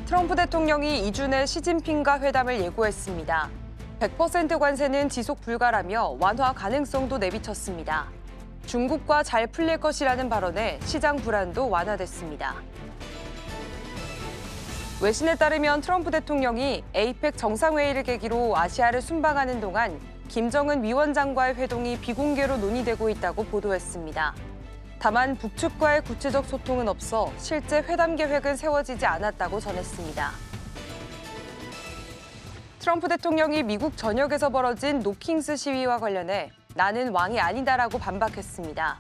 트럼프 대통령이 2주 내 시진핑과 회담을 예고했습니다. 100% 관세는 지속 불가라며 완화 가능성도 내비쳤습니다. 중국과 잘 풀릴 것이라는 발언에 시장 불안도 완화됐습니다. 외신에 따르면 트럼프 대통령이 에이펙 정상회의를 계기로 아시아를 순방하는 동안 김정은 위원장과의 회동이 비공개로 논의되고 있다고 보도했습니다. 다만 북측과의 구체적 소통은 없어 실제 회담 계획은 세워지지 않았다고 전했습니다. 트럼프 대통령이 미국 전역에서 벌어진 노킹스 시위와 관련해 나는 왕이 아니다라고 반박했습니다.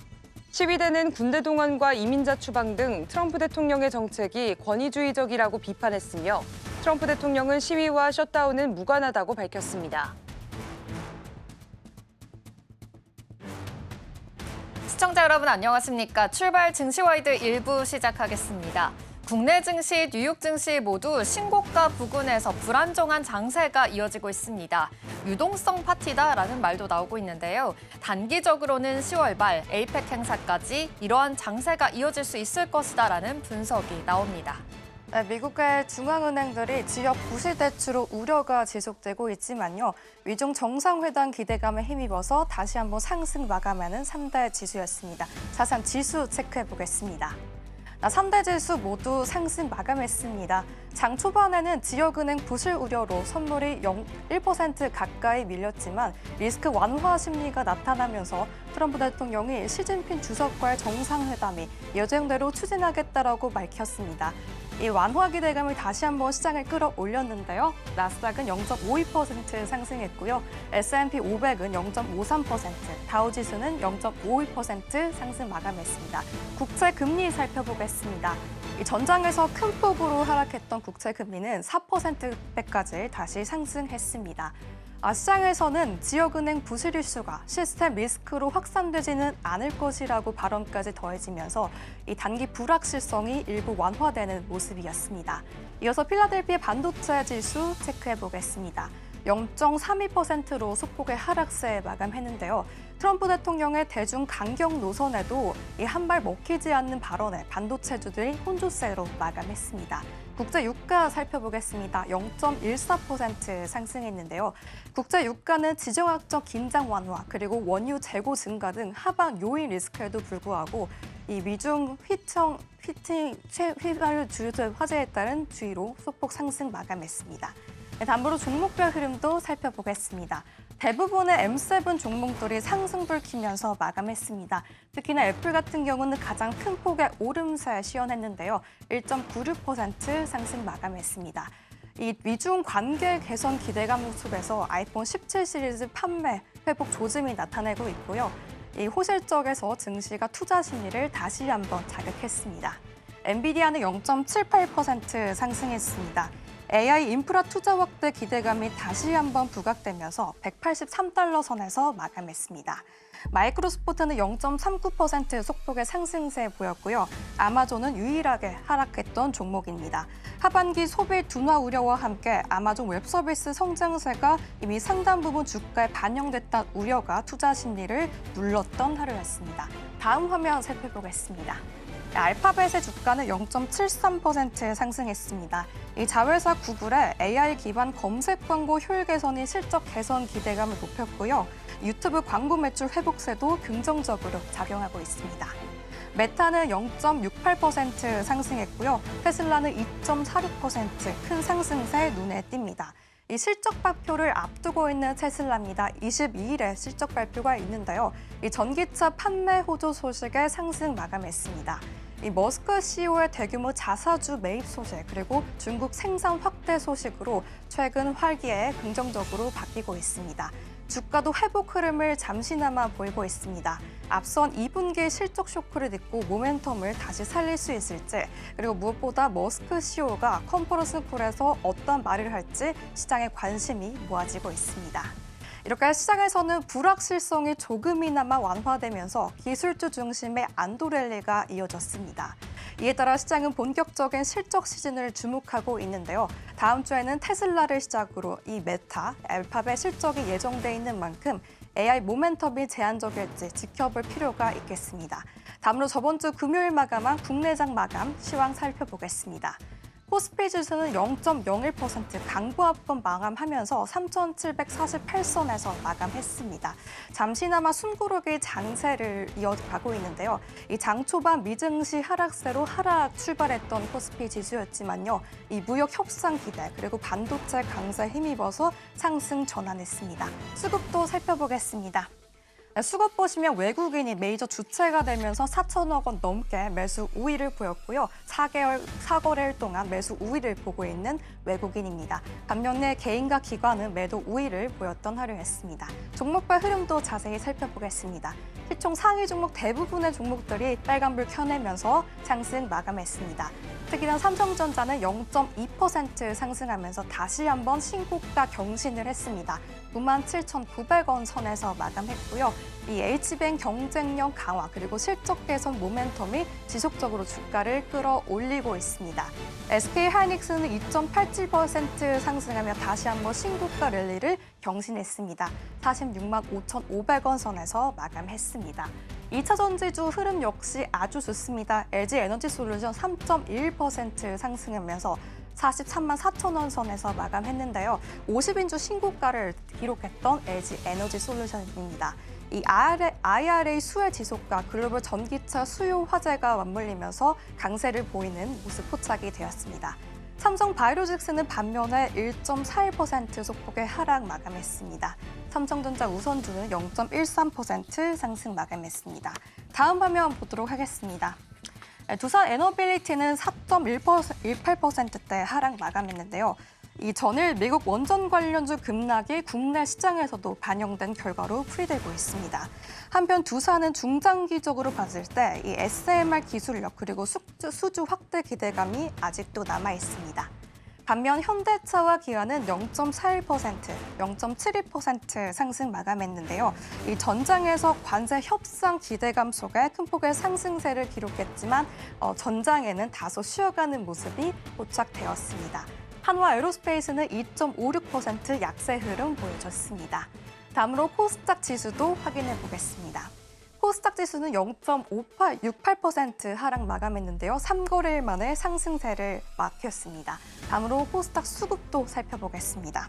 시위대는 군대 동원과 이민자 추방 등 트럼프 대통령의 정책이 권위주의적이라고 비판했으며 트럼프 대통령은 시위와 셧다운은 무관하다고 밝혔습니다. 시청자 여러분 안녕하십니까? 출발 증시와이드 1부 시작하겠습니다. 국내 증시, 뉴욕 증시 모두 신고가 부근에서 불안정한 장세가 이어지고 있습니다. 유동성 파티다라는 말도 나오고 있는데요. 단기적으로는 10월 말 에이펙 행사까지 이러한 장세가 이어질 수 있을 것이다라는 분석이 나옵니다. 네, 미국의 중앙은행들이 지역 부실 대출로 우려가 지속되고 있지만요. 위중 정상회담 기대감에 힘입어서 다시 한번 상승 마감하는 3대 지수였습니다. 자세한 지수 체크해 보겠습니다. 3대 지수 모두 상승 마감했습니다. 장 초반에는 지역은행 부실 우려로 선물이 1% 가까이 밀렸지만 리스크 완화 심리가 나타나면서 트럼프 대통령이 시진핑 주석과의 정상회담이 예정대로 추진하겠다라고 밝혔습니다. 이 완화 기대감이 다시 한번 시장을 끌어올렸는데요. 나스닥은 0.52% 상승했고요. S&P 500은 0.53%, 다우지수는 0.52% 상승 마감했습니다. 국채 금리 살펴보겠습니다. 이 전장에서 큰 폭으로 하락했던 국채 금리는 4%대까지 다시 상승했습니다. 시장에서는 지역은행 부실 이슈가 시스템 리스크로 확산되지는 않을 것이라고 발언까지 더해지면서 이 단기 불확실성이 일부 완화되는 모습이었습니다. 이어서 필라델피아 반도체 지수 체크해 보겠습니다. 0.32%로 소폭의 하락세 마감했는데요. 트럼프 대통령의 대중 강경 노선에도 이 한 발 먹히지 않는 발언에 반도체주들이 혼조세로 마감했습니다. 국제 유가 살펴보겠습니다. 0.14% 상승했는데요. 국제 유가는 지정학적 긴장 완화 그리고 원유 재고 증가 등 하방 요인 리스크에도 불구하고 이 미중 휘발유 주유소 화재에 따른 주의로 소폭 상승 마감했습니다. 네, 다음으로 종목별 흐름도 살펴보겠습니다. 대부분의 M7 종목들이 상승불 키면서 마감했습니다. 특히나 애플 같은 경우는 가장 큰 폭의 오름세 시연했는데요. 1.96% 상승 마감했습니다. 이 미중 관계 개선 기대감 속에서 아이폰 17 시리즈 판매 회복 조짐이 나타내고 있고요. 이 호실적에서 증시가 투자 심리를 다시 한번 자극했습니다. 엔비디아는 0.78% 상승했습니다. AI 인프라 투자 확대 기대감이 다시 한번 부각되면서 183달러 선에서 마감했습니다. 마이크로소프트는 0.39% 속폭의 상승세 보였고요. 아마존은 유일하게 하락했던 종목입니다. 하반기 소비 둔화 우려와 함께 아마존 웹서비스 성장세가 이미 상당 부분 주가에 반영됐다는 우려가 투자 심리를 눌렀던 하루였습니다. 다음 화면 살펴보겠습니다. 알파벳의 주가는 0.73% 상승했습니다. 이 자회사 구글의 AI 기반 검색 광고 효율 개선이 실적 개선 기대감을 높였고요. 유튜브 광고 매출 회복세도 긍정적으로 작용하고 있습니다. 메타는 0.68% 상승했고요. 테슬라는 2.46% 큰 상승세 눈에 띕니다. 이 실적 발표를 앞두고 있는 테슬라입니다. 22일에 실적 발표가 있는데요. 이 전기차 판매 호조 소식에 상승 마감했습니다. 이 머스크 CEO의 대규모 자사주 매입 소식 그리고 중국 생산 확대 소식으로 최근 활기에 긍정적으로 바뀌고 있습니다. 주가도 회복 흐름을 잠시나마 보이고 있습니다. 앞선 2분기 실적 쇼크를 딛고 모멘텀을 다시 살릴 수 있을지 그리고 무엇보다 머스크 CEO가 컨퍼런스 콜에서 어떤 말을 할지 시장에 관심이 모아지고 있습니다. 이렇게 시장에서는 불확실성이 조금이나마 완화되면서 기술주 중심의 안도 랠리가 이어졌습니다. 이에 따라 시장은 본격적인 실적 시즌을 주목하고 있는데요. 다음 주에는 테슬라를 시작으로 이 메타, 알파벳 실적이 예정돼 있는 만큼 AI 모멘텀이 제한적일지 지켜볼 필요가 있겠습니다. 다음으로 저번 주 금요일 마감한 국내장 마감 시황 살펴보겠습니다. 코스피 지수는 0.01% 강보합권 마감하면서 3,748선에서 마감했습니다. 잠시나마 숨고르기 장세를 이어가고 있는데요. 이 장 초반 미증시 하락세로 하락 출발했던 코스피 지수였지만요. 이 무역 협상 기대 그리고 반도체 강세에 힘입어서 상승 전환했습니다. 수급도 살펴보겠습니다. 수급 보시면 외국인이 메이저 주체가 되면서 4천억 원 넘게 매수 우위를 보였고요. 4거래일 동안 매수 우위를 보고 있는 외국인입니다. 반면에 개인과 기관은 매도 우위를 보였던 하루였습니다. 종목별 흐름도 자세히 살펴보겠습니다. 시총 상위 종목 대부분의 종목들이 빨간불 켜내면서 상승 마감했습니다. 특히나 삼성전자는 0.2% 상승하면서 다시 한번 신고가 경신을 했습니다. 97,900원 선에서 마감했고요. 이 HBM 경쟁력 강화 그리고 실적 개선 모멘텀이 지속적으로 주가를 끌어올리고 있습니다. SK하이닉스는 2.87% 상승하며 다시 한번 신고가 랠리를 경신했습니다. 46만 5,500원 선에서 마감했습니다. 2차 전지주 흐름 역시 아주 좋습니다. LG에너지솔루션 3.1% 상승하면서 43만 4천 원 선에서 마감했는데요. 50인주 신고가를 기록했던 LG에너지솔루션입니다. 이 IRA 수혜 지속과 글로벌 전기차 수요 화제가 맞물리면서 강세를 보이는 모습 포착이 되었습니다. 삼성바이오로직스는 반면에 1.41% 소폭의 하락 마감했습니다. 삼성전자 우선주는 0.13% 상승 마감했습니다. 다음 화면 보도록 하겠습니다. 두산 에너빌리티는 4.18%대 하락 마감했는데요. 이 전일 미국 원전 관련주 급락이 국내 시장에서도 반영된 결과로 풀이되고 있습니다. 한편 두산은 중장기적으로 봤을 때 이 SMR 기술력 그리고 수주 확대 기대감이 아직도 남아 있습니다. 반면 현대차와 기아는 0.41%, 0.72% 상승 마감했는데요. 이 전장에서 관세 협상 기대감 속에 큰 폭의 상승세를 기록했지만 전장에는 다소 쉬어가는 모습이 포착되었습니다. 한화 에어로스페이스는 2.56% 약세 흐름 보여줬습니다. 다음으로 코스닥 지수도 확인해 보겠습니다. 코스닥 지수는 0.68% 하락 마감했는데요. 3거래일 만에 상승세를 막혔습니다. 다음으로 코스닥 수급도 살펴보겠습니다.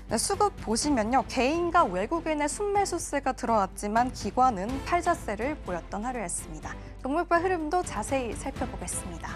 네, 수급 보시면요. 개인과 외국인의 순매수세가 들어왔지만 기관은 팔자세를 보였던 하루였습니다. 종목별 흐름도 자세히 살펴보겠습니다.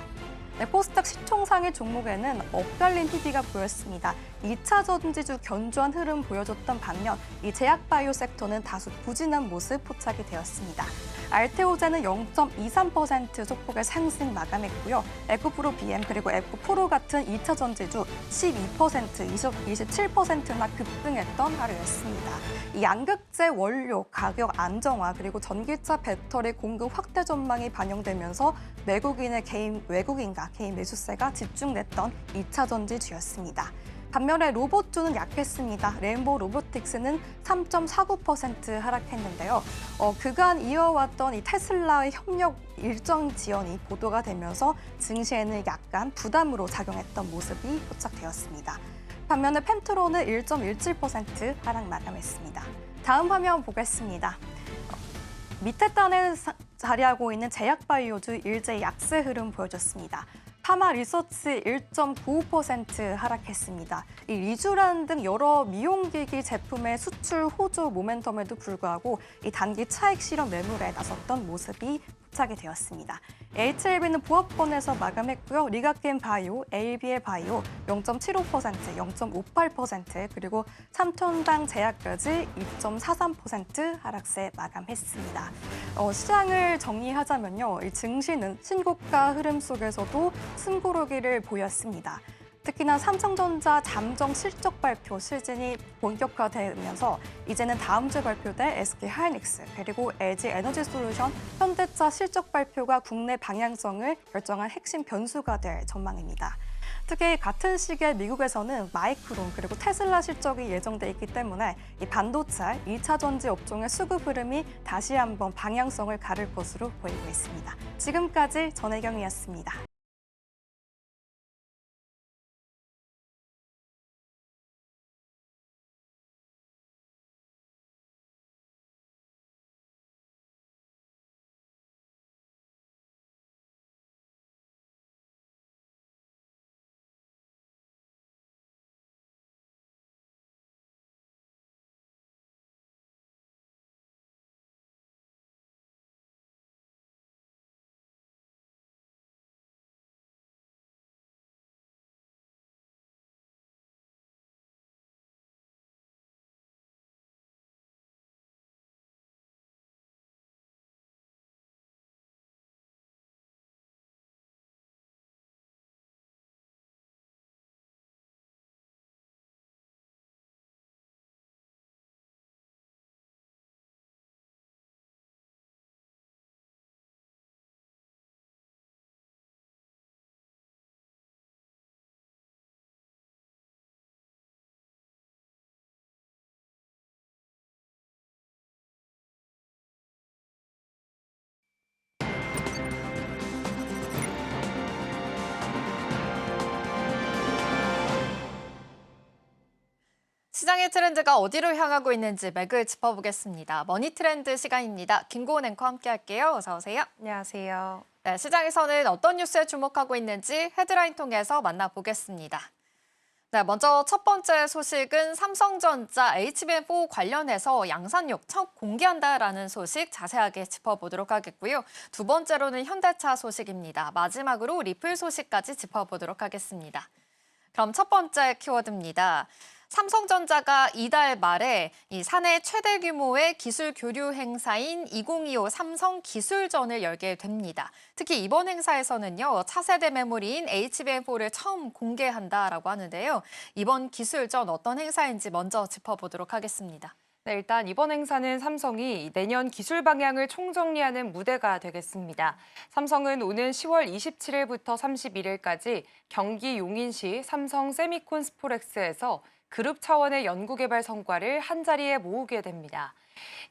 네, 코스닥 시총상위 종목에는 엇갈린 희비가 보였습니다. 2차 전지주 견조한 흐름 보여줬던 반면 이 제약바이오 섹터는 다소 부진한 모습 포착이 되었습니다. 알테오제는 0.23% 소폭의 상승 마감했고요. 에코프로 BM 그리고 에코프로 같은 2차 전지주 12%, 27%나 급등했던 하루였습니다. 이 양극재 원료 가격 안정화 그리고 전기차 배터리 공급 확대 전망이 반영되면서 외국인과 개인 매수세가 집중됐던 2차 전지주였습니다. 반면에 로봇주는 약했습니다. 레인보우 로보틱스는 3.49% 하락했는데요. 그간 이어왔던 이 테슬라의 협력 일정 지연이 보도가 되면서 증시에는 약간 부담으로 작용했던 모습이 포착되었습니다. 반면에 펜트로는 1.17% 하락 마감했습니다. 다음 화면 보겠습니다. 밑에 단에 자리하고 있는 제약바이오주 일제 약세 흐름 보여줬습니다. 파마 리서치 1.95% 하락했습니다. 이 리쥬란 등 여러 미용기기 제품의 수출 호조 모멘텀에도 불구하고 이 단기 차익 실현 매물에 나섰던 모습이 포착이 되었습니다. HLB는 보합권에서 마감했고요. 리가겐 바이오, ABL 바이오 0.75%, 0.58% 그리고 삼천당 제약까지 2.43% 하락세 마감했습니다. 시장을 정리하자면요. 이 증시는 신고가 흐름 속에서도 숨고르기를 보였습니다. 특히나 삼성전자 잠정 실적 발표 시즌이 본격화되면서 이제는 다음 주 발표될 SK하이닉스 그리고 LG에너지솔루션, 현대차 실적 발표가 국내 방향성을 결정한 핵심 변수가 될 전망입니다. 특히 같은 시기에 미국에서는 마이크론 그리고 테슬라 실적이 예정돼 있기 때문에 이 반도체, 2차 전지 업종의 수급 흐름이 다시 한번 방향성을 가를 것으로 보이고 있습니다. 지금까지 전혜경이었습니다. 시장의 트렌드가 어디로 향하고 있는지 맥을 짚어보겠습니다. 머니트렌드 시간입니다. 김고은 앵커 함께할게요. 어서 오세요. 안녕하세요. 네, 시장에서는 어떤 뉴스에 주목하고 있는지 헤드라인 통해서 만나보겠습니다. 네, 먼저 첫 번째 소식은 삼성전자 HBM4 관련해서 양산육 첫 공개한다라는 소식 자세하게 짚어보도록 하겠고요. 두 번째로는 현대차 소식입니다. 마지막으로 리플 소식까지 짚어보도록 하겠습니다. 그럼 첫 번째 키워드입니다. 삼성전자가 이달 말에 이 사내 최대 규모의 기술 교류 행사인 2025 삼성 기술전을 열게 됩니다. 특히 이번 행사에서는요, 차세대 메모리인 HBM4를 처음 공개한다라고 하는데요. 이번 기술전 어떤 행사인지 먼저 짚어보도록 하겠습니다. 네, 일단 이번 행사는 삼성이 내년 기술 방향을 총정리하는 무대가 되겠습니다. 삼성은 오는 10월 27일부터 31일까지 경기 용인시 삼성 세미콘 스포렉스에서 그룹 차원의 연구개발 성과를 한자리에 모으게 됩니다.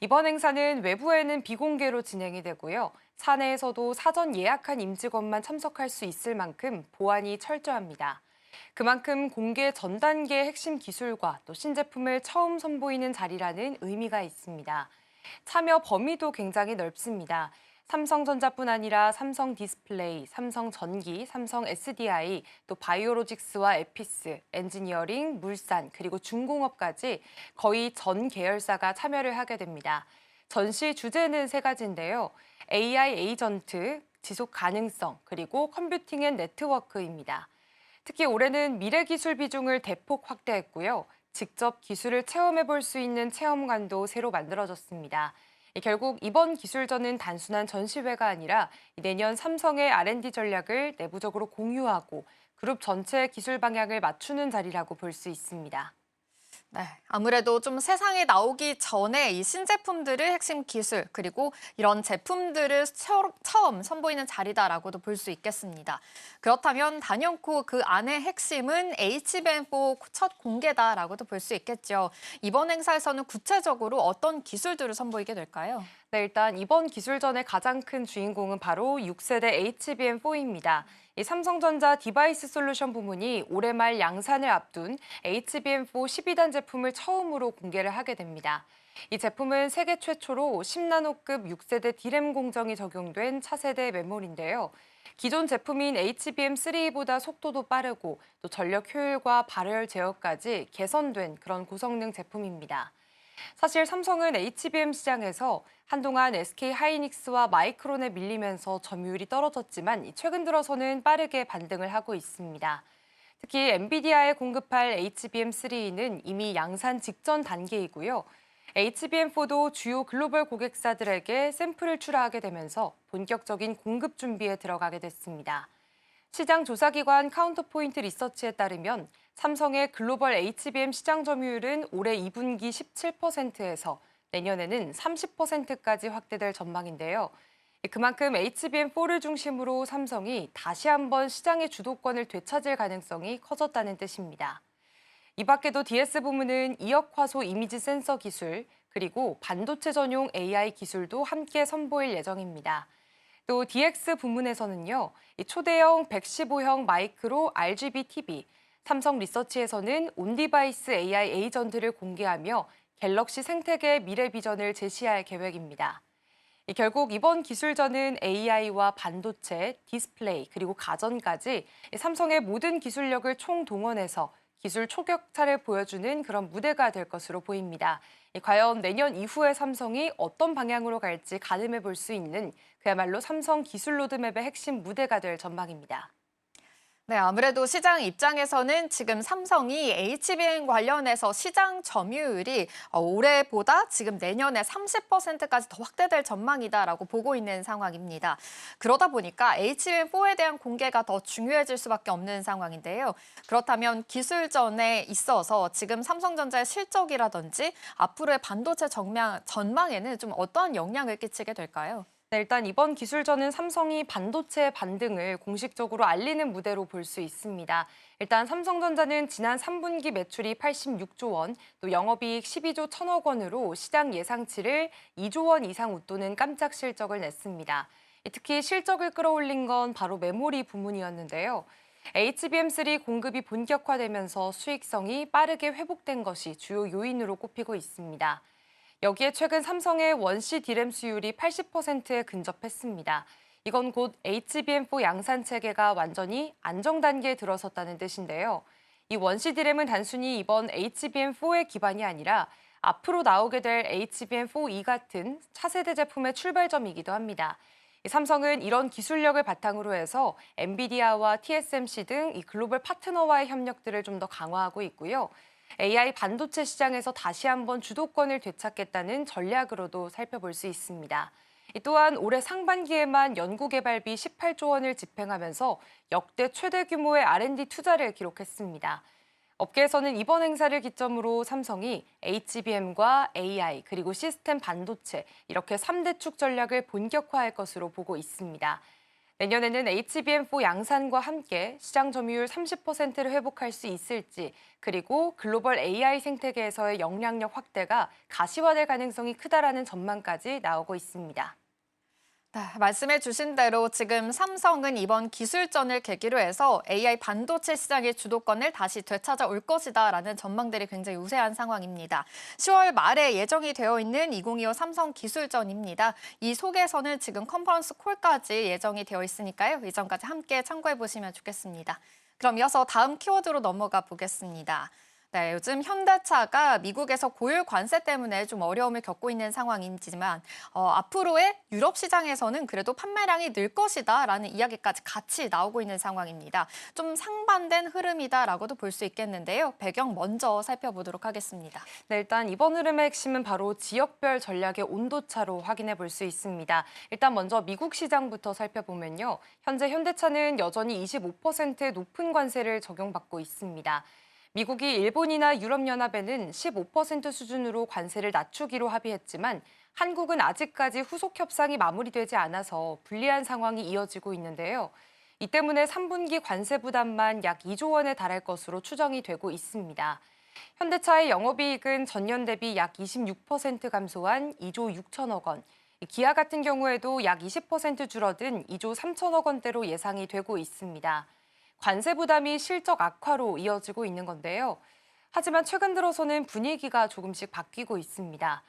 이번 행사는 외부에는 비공개로 진행이 되고요. 사내에서도 사전 예약한 임직원만 참석할 수 있을 만큼 보안이 철저합니다. 그만큼 공개 전 단계의 핵심 기술과 또 신제품을 처음 선보이는 자리라는 의미가 있습니다. 참여 범위도 굉장히 넓습니다. 삼성전자뿐 아니라 삼성 디스플레이, 삼성 전기, 삼성 SDI, 또 바이오로직스와 에피스, 엔지니어링, 물산, 그리고 중공업까지 거의 전 계열사가 참여를 하게 됩니다. 전시 주제는 세 가지인데요. AI 에이전트, 지속 가능성, 그리고 컴퓨팅 앤 네트워크입니다. 특히 올해는 미래 기술 비중을 대폭 확대했고요. 직접 기술을 체험해 볼 수 있는 체험관도 새로 만들어졌습니다. 결국 이번 기술전은 단순한 전시회가 아니라 내년 삼성의 R&D 전략을 내부적으로 공유하고 그룹 전체의 기술 방향을 맞추는 자리라고 볼 수 있습니다. 네, 아무래도 좀 세상에 나오기 전에 이 신제품들의 핵심 기술 그리고 이런 제품들을 처음 선보이는 자리다라고도 볼 수 있겠습니다. 그렇다면 단연코 그 안의 핵심은 HBM4 첫 공개다라고도 볼 수 있겠죠. 이번 행사에서는 구체적으로 어떤 기술들을 선보이게 될까요? 네, 일단 이번 기술전의 가장 큰 주인공은 바로 6세대 HBM4입니다. 이 삼성전자 디바이스 솔루션 부문이 올해 말 양산을 앞둔 HBM4 12단 제품을 처음으로 공개를 하게 됩니다. 이 제품은 세계 최초로 10나노급 6세대 D램 공정이 적용된 차세대 메모리인데요. 기존 제품인 HBM3보다 속도도 빠르고 또 전력 효율과 발열 제어까지 개선된 그런 고성능 제품입니다. 사실 삼성은 HBM 시장에서 한동안 SK 하이닉스와 마이크론에 밀리면서 점유율이 떨어졌지만 최근 들어서는 빠르게 반등을 하고 있습니다. 특히 엔비디아에 공급할 HBM3는 이미 양산 직전 단계이고요. HBM4도 주요 글로벌 고객사들에게 샘플을 출하하게 되면서 본격적인 공급 준비에 들어가게 됐습니다. 시장 조사기관 카운터포인트 리서치에 따르면 삼성의 글로벌 HBM 시장 점유율은 올해 2분기 17%에서 내년에는 30%까지 확대될 전망인데요. 그만큼 HBM4를 중심으로 삼성이 다시 한번 시장의 주도권을 되찾을 가능성이 커졌다는 뜻입니다. 이 밖에도 DS 부문은 이역화소 이미지 센서 기술, 그리고 반도체 전용 AI 기술도 함께 선보일 예정입니다. 또 DX 부문에서는요, 초대형 115형 마이크로 RGB TV, 삼성 리서치에서는 온디바이스 AI 에이전트를 공개하며 갤럭시 생태계의 미래 비전을 제시할 계획입니다. 결국 이번 기술전은 AI와 반도체, 디스플레이, 그리고 가전까지 삼성의 모든 기술력을 총동원해서 기술 초격차를 보여주는 그런 무대가 될 것으로 보입니다. 과연 내년 이후에 삼성이 어떤 방향으로 갈지 가늠해 볼 수 있는 그야말로 삼성 기술 로드맵의 핵심 무대가 될 전망입니다. 네, 아무래도 시장 입장에서는 지금 삼성이 HBM 관련해서 시장 점유율이 올해보다 지금 내년에 30%까지 더 확대될 전망이다라고 보고 있는 상황입니다. 그러다 보니까 HBM4에 대한 공개가 더 중요해질 수밖에 없는 상황인데요. 그렇다면 기술전에 있어서 지금 삼성전자의 실적이라든지 앞으로의 반도체 전망에는 좀 어떠한 영향을 끼치게 될까요? 네, 일단 이번 기술전은 삼성이 반도체 반등을 공식적으로 알리는 무대로 볼 수 있습니다. 일단 삼성전자는 지난 3분기 매출이 86조 원, 또 영업이익 12조 1천억 원으로 시장 예상치를 2조 원 이상 웃도는 깜짝 실적을 냈습니다. 특히 실적을 끌어올린 건 바로 메모리 부문이었는데요. HBM3 공급이 본격화되면서 수익성이 빠르게 회복된 것이 주요 요인으로 꼽히고 있습니다. 여기에 최근 삼성의 원시 디램 수율이 80%에 근접했습니다. 이건 곧 HBM4 양산 체계가 완전히 안정 단계에 들어섰다는 뜻인데요. 이 원시 디램은 단순히 이번 HBM4의 기반이 아니라 앞으로 나오게 될 HBM4E 같은 차세대 제품의 출발점이기도 합니다. 삼성은 이런 기술력을 바탕으로 해서 엔비디아와 TSMC 등 이 글로벌 파트너와의 협력들을 좀 더 강화하고 있고요. AI 반도체 시장에서 다시 한번 주도권을 되찾겠다는 전략으로도 살펴볼 수 있습니다. 또한 올해 상반기에만 연구개발비 18조 원을 집행하면서 역대 최대 규모의 R&D 투자를 기록했습니다. 업계에서는 이번 행사를 기점으로 삼성이 HBM과 AI 그리고 시스템 반도체 이렇게 3대 축 전략을 본격화할 것으로 보고 있습니다. 내년에는 HBM4 양산과 함께 시장 점유율 30%를 회복할 수 있을지 그리고 글로벌 AI 생태계에서의 영향력 확대가 가시화될 가능성이 크다라는 전망까지 나오고 있습니다. 네, 말씀해 주신 대로 지금 삼성은 이번 기술전을 계기로 해서 AI 반도체 시장의 주도권을 다시 되찾아올 것이다라는 전망들이 굉장히 우세한 상황입니다. 10월 말에 예정이 되어 있는 2025 삼성 기술전입니다. 이 속에서는 지금 컨퍼런스 콜까지 예정이 되어 있으니까요. 이전까지 함께 참고해 보시면 좋겠습니다. 그럼 이어서 다음 키워드로 넘어가 보겠습니다. 네, 요즘 현대차가 미국에서 고율 관세 때문에 좀 어려움을 겪고 있는 상황이지만 앞으로의 유럽 시장에서는 그래도 판매량이 늘 것이다라는 이야기까지 같이 나오고 있는 상황입니다. 좀 상반된 흐름이다라고도 볼 수 있겠는데요. 배경 먼저 살펴보도록 하겠습니다. 네, 일단 이번 흐름의 핵심은 바로 지역별 전략의 온도차로 확인해 볼 수 있습니다. 일단 먼저 미국 시장부터 살펴보면요. 현재 현대차는 여전히 25%의 높은 관세를 적용받고 있습니다. 미국이 일본이나 유럽연합에는 15% 수준으로 관세를 낮추기로 합의했지만 한국은 아직까지 후속 협상이 마무리되지 않아서 불리한 상황이 이어지고 있는데요. 이 때문에 3분기 관세 부담만 약 2조 원에 달할 것으로 추정이 되고 있습니다. 현대차의 영업이익은 전년 대비 약 26% 감소한 2조 6천억 원, 기아 같은 경우에도 약 20% 줄어든 2조 3천억 원대로 예상이 되고 있습니다. 관세 부담이 실적 악화로 이어지고 있는 건데요. 하지만 최근 들어서는 분위기가 조금씩 바뀌고 있습니다.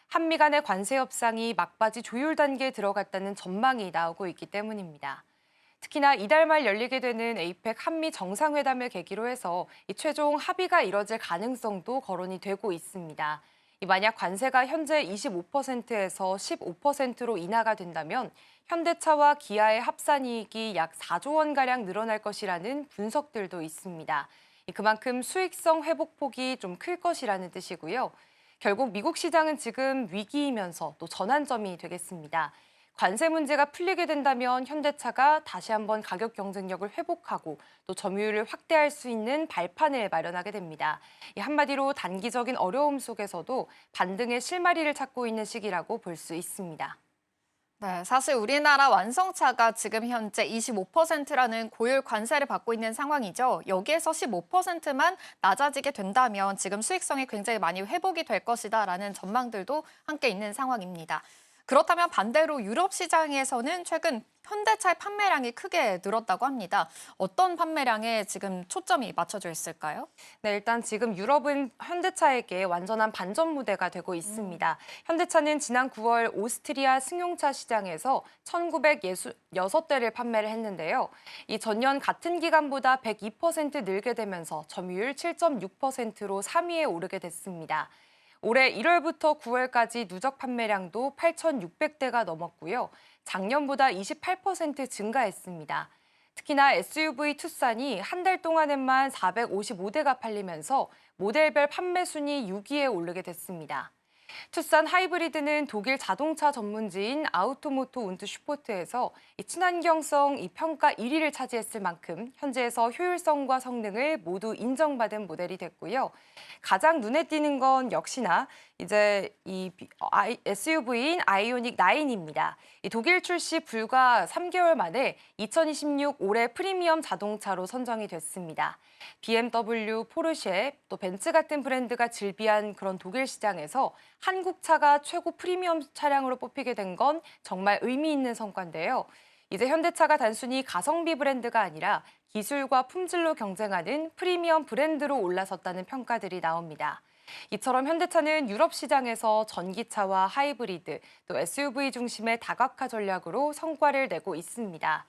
한미 간의 관세 협상이 막바지 조율 단계에 들어갔다는 전망이 나오고 있기 때문입니다. 특히나 이달 말 열리게 되는 에이펙 한미 정상회담을 계기로 해서 최종 합의가 이뤄질 가능성도 거론이 되고 있습니다. 만약 관세가 현재 25%에서 15%로 인하가 된다면 현대차와 기아의 합산이익이 약 4조 원가량 늘어날 것이라는 분석들도 있습니다. 그만큼 수익성 회복폭이 좀 클 것이라는 뜻이고요. 결국 미국 시장은 지금 위기이면서 또 전환점이 되겠습니다. 관세 문제가 풀리게 된다면 현대차가 다시 한번 가격 경쟁력을 회복하고 또 점유율을 확대할 수 있는 발판을 마련하게 됩니다. 한마디로 단기적인 어려움 속에서도 반등의 실마리를 찾고 있는 시기라고 볼 수 있습니다. 네, 사실 우리나라 완성차가 지금 현재 25%라는 고율 관세를 받고 있는 상황이죠. 여기에서 15%만 낮아지게 된다면 지금 수익성이 굉장히 많이 회복이 될 것이다라는 전망들도 함께 있는 상황입니다. 그렇다면 반대로 유럽 시장에서는 최근 현대차의 판매량이 크게 늘었다고 합니다. 어떤 판매량에 지금 초점이 맞춰져 있을까요? 네, 일단 지금 유럽은 현대차에게 완전한 반전 무대가 되고 있습니다. 현대차는 지난 9월 오스트리아 승용차 시장에서 1,966대를 판매를 했는데요. 이 전년 같은 기간보다 102% 늘게 되면서 점유율 7.6%로 3위에 오르게 됐습니다. 올해 1월부터 9월까지 누적 판매량도 8,600대가 넘었고요. 작년보다 28% 증가했습니다. 특히나 SUV 투싼이 한 달 동안에만 455대가 팔리면서 모델별 판매 순위 6위에 오르게 됐습니다. 투싼 하이브리드는 독일 자동차 전문지인 아우토모토 운트 슈포트에서 친환경성 평가 1위를 차지했을 만큼 현재에서 효율성과 성능을 모두 인정받은 모델이 됐고요. 가장 눈에 띄는 건 역시나 이제 이 SUV인 아이오닉 9입니다. 독일 출시 불과 3개월 만에 2026 올해 프리미엄 자동차로 선정이 됐습니다. BMW, 포르쉐, 또 벤츠 같은 브랜드가 즐비한 그런 독일 시장에서 한국 차가 최고 프리미엄 차량으로 뽑히게 된 건 정말 의미 있는 성과인데요. 이제 현대차가 단순히 가성비 브랜드가 아니라 기술과 품질로 경쟁하는 프리미엄 브랜드로 올라섰다는 평가들이 나옵니다. 이처럼 현대차는 유럽 시장에서 전기차와 하이브리드, 또 SUV 중심의 다각화 전략으로 성과를 내고 있습니다.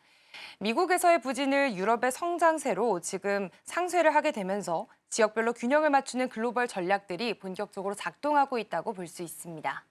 미국에서의 부진을 유럽의 성장세로 지금 상쇄를 하게 되면서 지역별로 균형을 맞추는 글로벌 전략들이 본격적으로 작동하고 있다고 볼 수 있습니다.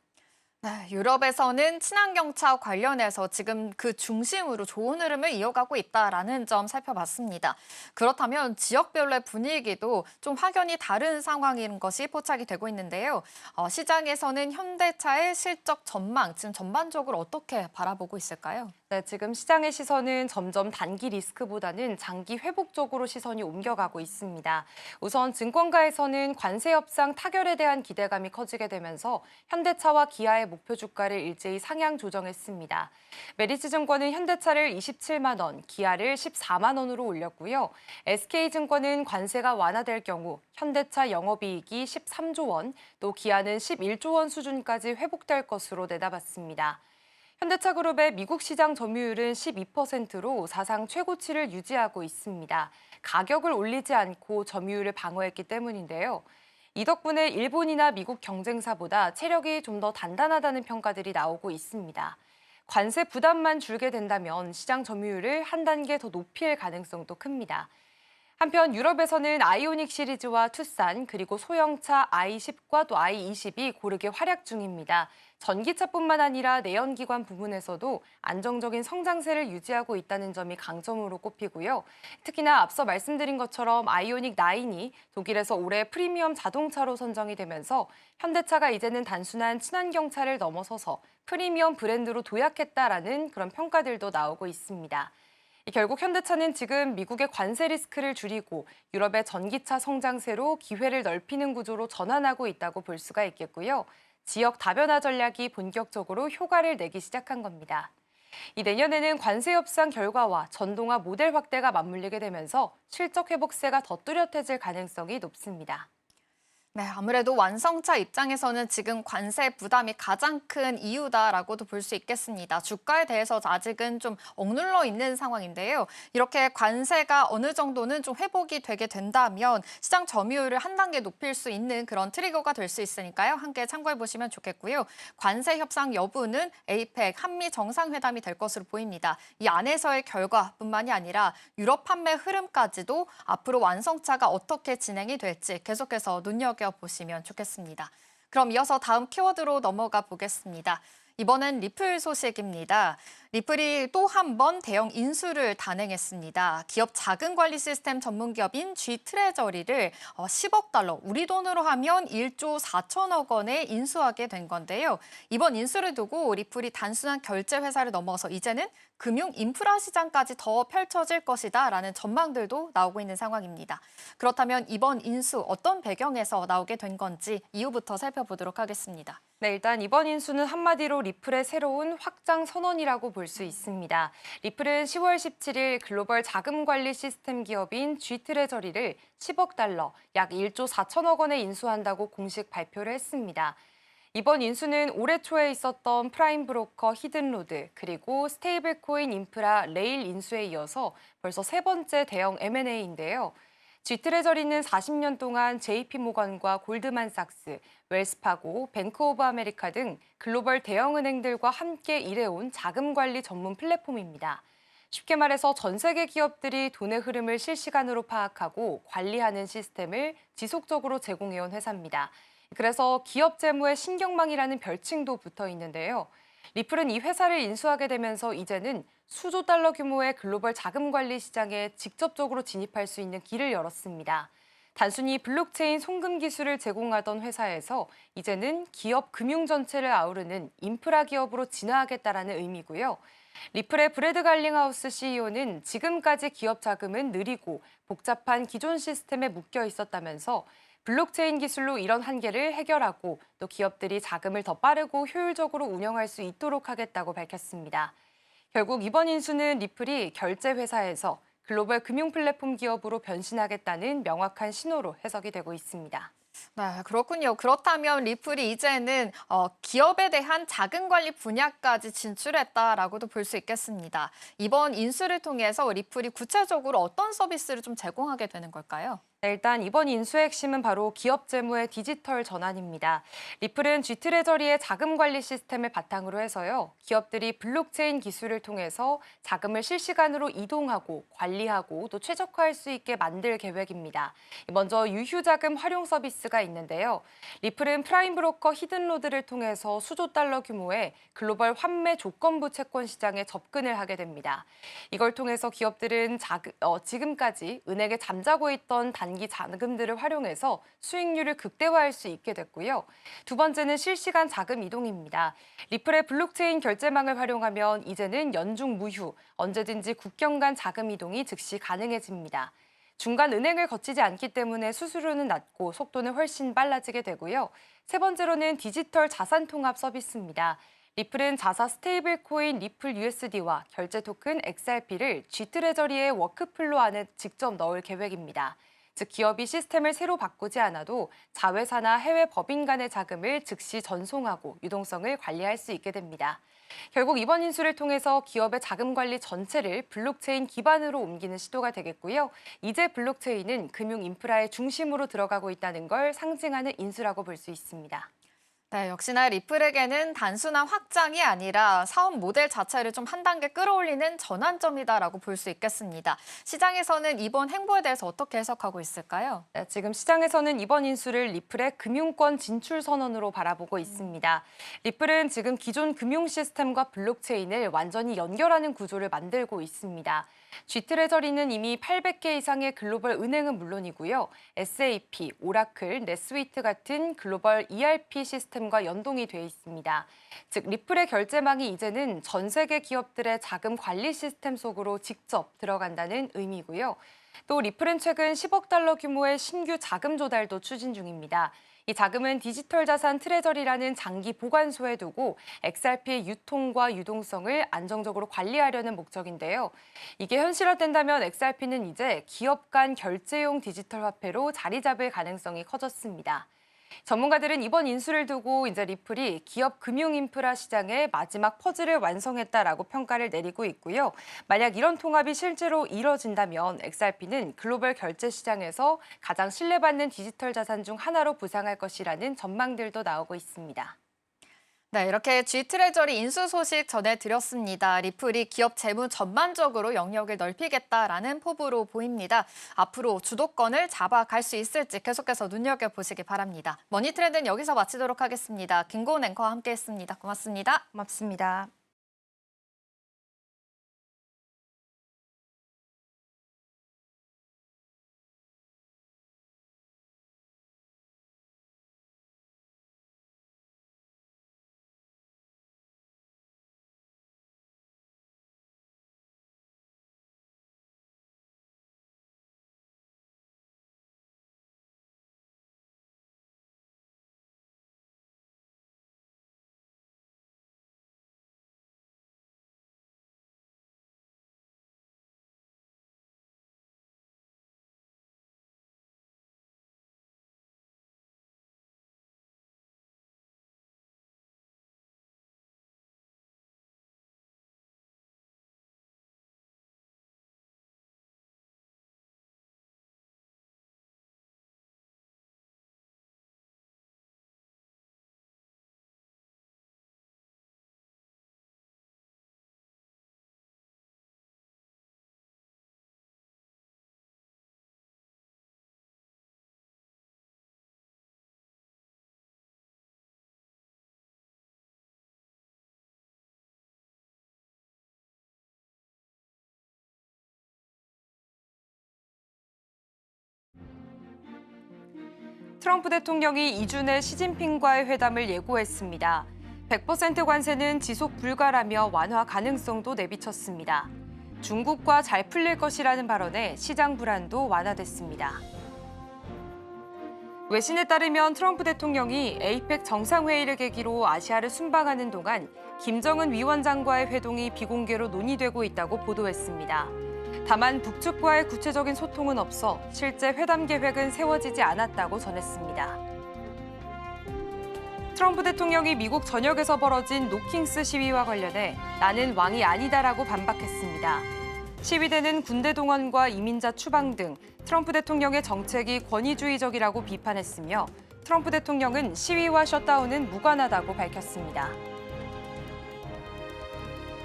네, 유럽에서는 친환경차 관련해서 지금 그 중심으로 좋은 흐름을 이어가고 있다라는 점 살펴봤습니다. 그렇다면 지역별로의 분위기도 좀 확연히 다른 상황인 것이 포착이 되고 있는데요. 시장에서는 현대차의 실적 전망, 지금 전반적으로 어떻게 바라보고 있을까요? 네, 지금 시장의 시선은 점점 단기 리스크보다는 장기 회복 쪽으로 시선이 옮겨가고 있습니다. 우선 증권가에서는 관세 협상 타결에 대한 기대감이 커지게 되면서 현대차와 기아의 목표 주가를 일제히 상향 조정했습니다. 메리츠증권은 현대차를 27만 원, 기아를 14만 원으로 올렸고요. SK증권은 관세가 완화될 경우 현대차 영업이익이 13조 원, 또 기아는 11조 원 수준까지 회복될 것으로 내다봤습니다. 현대차 그룹의 미국 시장 점유율은 12%로 사상 최고치를 유지하고 있습니다. 가격을 올리지 않고 점유율을 방어했기 때문인데요. 이 덕분에 일본이나 미국 경쟁사보다 체력이 좀 더 단단하다는 평가들이 나오고 있습니다. 관세 부담만 줄게 된다면 시장 점유율을 한 단계 더 높일 가능성도 큽니다. 한편 유럽에서는 아이오닉 시리즈와 투싼 그리고 소형차 i10과 또 i20이 고르게 활약 중입니다. 전기차뿐만 아니라 내연기관 부문에서도 안정적인 성장세를 유지하고 있다는 점이 강점으로 꼽히고요. 특히나 앞서 말씀드린 것처럼 아이오닉 9이 독일에서 올해 프리미엄 자동차로 선정이 되면서 현대차가 이제는 단순한 친환경차를 넘어서서 프리미엄 브랜드로 도약했다라는 그런 평가들도 나오고 있습니다. 결국 현대차는 지금 미국의 관세 리스크를 줄이고 유럽의 전기차 성장세로 기회를 넓히는 구조로 전환하고 있다고 볼 수가 있겠고요. 지역 다변화 전략이 본격적으로 효과를 내기 시작한 겁니다. 내년에는 관세 협상 결과와 전동화 모델 확대가 맞물리게 되면서 실적 회복세가 더 뚜렷해질 가능성이 높습니다. 네, 아무래도 완성차 입장에서는 지금 관세 부담이 가장 큰 이유다라고도 볼 수 있겠습니다. 주가에 대해서 아직은 좀 억눌러 있는 상황인데요. 이렇게 관세가 어느 정도는 좀 회복이 되게 된다면 시장 점유율을 한 단계 높일 수 있는 그런 트리거가 될 수 있으니까요. 함께 참고해 보시면 좋겠고요. 관세 협상 여부는 APEC 한미 정상회담이 될 것으로 보입니다. 이 안에서의 결과뿐만이 아니라 유럽 판매 흐름까지도 앞으로 완성차가 어떻게 진행이 될지 계속해서 눈여겨보시면 좋겠습니다. 그럼 이어서 다음 키워드로 넘어가 보겠습니다. 이번엔 리플 소식입니다. 리플이 또 한 번 대형 인수를 단행했습니다. 기업 자금관리 시스템 전문기업인 G트레저리를 10억 달러, 우리 돈으로 하면 1조 4천억 원에 인수하게 된 건데요. 이번 인수를 두고 리플이 단순한 결제 회사를 넘어서 이제는 금융 인프라 시장까지 더 펼쳐질 것이다라는 전망들도 나오고 있는 상황입니다. 그렇다면 이번 인수 어떤 배경에서 나오게 된 건지 이후부터 살펴보도록 하겠습니다. 네, 일단 이번 인수는 한마디로 리플의 새로운 확장 선언이라고 볼 수 있습니다. 리플은 10월 17일 글로벌 자금관리 시스템 기업인 G트레저리를 10억 달러, 약 1조 4천억 원에 인수한다고 공식 발표를 했습니다. 이번 인수는 올해 초에 있었던 프라임 브로커 히든로드 그리고 스테이블 코인 인프라 레일 인수에 이어서 벌써 세 번째 대형 M&A인데요. G트레저리는 40년 동안 JP모건과 골드만삭스, 웰스파고, 뱅크 오브 아메리카 등 글로벌 대형은행들과 함께 일해온 자금관리 전문 플랫폼입니다. 쉽게 말해서 전 세계 기업들이 돈의 흐름을 실시간으로 파악하고 관리하는 시스템을 지속적으로 제공해온 회사입니다. 그래서 기업 재무의 신경망이라는 별칭도 붙어 있는데요. 리플은 이 회사를 인수하게 되면서 이제는 수조 달러 규모의 글로벌 자금관리 시장에 직접적으로 진입할 수 있는 길을 열었습니다. 단순히 블록체인 송금 기술을 제공하던 회사에서 이제는 기업 금융 전체를 아우르는 인프라 기업으로 진화하겠다라는 의미고요. 리플의 브래드 갈링하우스 CEO는 지금까지 기업 자금은 느리고 복잡한 기존 시스템에 묶여 있었다면서 블록체인 기술로 이런 한계를 해결하고 또 기업들이 자금을 더 빠르고 효율적으로 운영할 수 있도록 하겠다고 밝혔습니다. 결국 이번 인수는 리플이 결제 회사에서 글로벌 금융 플랫폼 기업으로 변신하겠다는 명확한 신호로 해석이 되고 있습니다. 네, 그렇군요. 그렇다면 리플이 이제는 기업에 대한 자금 관리 분야까지 진출했다라고도 볼 수 있겠습니다. 이번 인수를 통해서 리플이 구체적으로 어떤 서비스를 좀 제공하게 되는 걸까요? 네, 일단 이번 인수의 핵심은 바로 기업 재무의 디지털 전환입니다. 리플은 G트레저리의 자금 관리 시스템을 바탕으로 해서요. 기업들이 블록체인 기술을 통해서 자금을 실시간으로 이동하고 관리하고 또 최적화할 수 있게 만들 계획입니다. 먼저 유휴 자금 활용 서비스가 있는데요. 리플은 프라임 브로커 히든로드를 통해서 수조 달러 규모의 글로벌 환매 조건부 채권 시장에 접근을 하게 됩니다. 이걸 통해서 기업들은 지금까지 은행에 잠자고 있던 단기 자금들을 활용해서 수익률을 극대화할 수 있게 됐고요. 두 번째는 실시간 자금 이동입니다. 리플의 블록체인 결제망을 활용하면 이제는 연중 무휴, 언제든지 국경 간 자금 이동이 즉시 가능해집니다. 중간 은행을 거치지 않기 때문에 수수료는 낮고 속도는 훨씬 빨라지게 되고요. 세 번째로는 디지털 자산 통합 서비스입니다. 리플은 자사 스테이블 코인 리플 USD와 결제 토큰 XRP를 G트레저리의 워크플로 안에 직접 넣을 계획입니다. 즉 기업이 시스템을 새로 바꾸지 않아도 자회사나 해외 법인 간의 자금을 즉시 전송하고 유동성을 관리할 수 있게 됩니다. 결국 이번 인수를 통해서 기업의 자금 관리 전체를 블록체인 기반으로 옮기는 시도가 되겠고요. 이제 블록체인은 금융 인프라의 중심으로 들어가고 있다는 걸 상징하는 인수라고 볼 수 있습니다. 네, 역시나 리플에게는 단순한 확장이 아니라 사업 모델 자체를 좀 한 단계 끌어올리는 전환점이다라고 볼 수 있겠습니다. 시장에서는 이번 행보에 대해서 어떻게 해석하고 있을까요? 네, 지금 시장에서는 이번 인수를 리플의 금융권 진출 선언으로 바라보고 있습니다. 리플은 지금 기존 금융 시스템과 블록체인을 완전히 연결하는 구조를 만들고 있습니다. G트레저리는 이미 800개 이상의 글로벌 은행은 물론이고요. SAP, 오라클, 넷스위트 같은 글로벌 ERP 시스템과 연동이 돼 있습니다. 즉 리플의 결제망이 이제는 전 세계 기업들의 자금 관리 시스템 속으로 직접 들어간다는 의미고요. 또 리플은 최근 10억 달러 규모의 신규 자금 조달도 추진 중입니다. 이 자금은 디지털 자산 트레저리라는 장기 보관소에 두고 XRP의 유통과 유동성을 안정적으로 관리하려는 목적인데요. 이게 현실화된다면 XRP는 이제 기업 간 결제용 디지털 화폐로 자리 잡을 가능성이 커졌습니다. 전문가들은 이번 인수를 두고 이제 리플이 기업 금융 인프라 시장의 마지막 퍼즐을 완성했다라고 평가를 내리고 있고요. 만약 이런 통합이 실제로 이뤄진다면 XRP는 글로벌 결제 시장에서 가장 신뢰받는 디지털 자산 중 하나로 부상할 것이라는 전망들도 나오고 있습니다. 네, 이렇게 G트레저리 인수 소식 전해드렸습니다. 리플이 기업 재무 전반적으로 영역을 넓히겠다라는 포부로 보입니다. 앞으로 주도권을 잡아갈 수 있을지 계속해서 눈여겨보시기 바랍니다. 머니트렌드는 여기서 마치도록 하겠습니다. 김고은 앵커와 함께했습니다. 고맙습니다. 고맙습니다. 트럼프 대통령이 이준의 시진핑과의 회담을 예고했습니다. 100% 관세는 지속 불가라며 완화 가능성도 내비쳤습니다. 중국과 잘 풀릴 것이라는 발언에 시장 불안도 완화됐습니다. 외신에 따르면 트럼프 대통령이 에이펙 정상회의를 계기로 아시아를 순방하는 동안 김정은 위원장과의 회동이 비공개로 논의되고 있다고 보도했습니다. 다만 북측과의 구체적인 소통은 없어 실제 회담 계획은 세워지지 않았다고 전했습니다. 트럼프 대통령이 미국 전역에서 벌어진 노킹스 시위와 관련해 나는 왕이 아니다라고 반박했습니다. 시위대는 군대 동원과 이민자 추방 등 트럼프 대통령의 정책이 권위주의적이라고 비판했으며 트럼프 대통령은 시위와 셧다운은 무관하다고 밝혔습니다.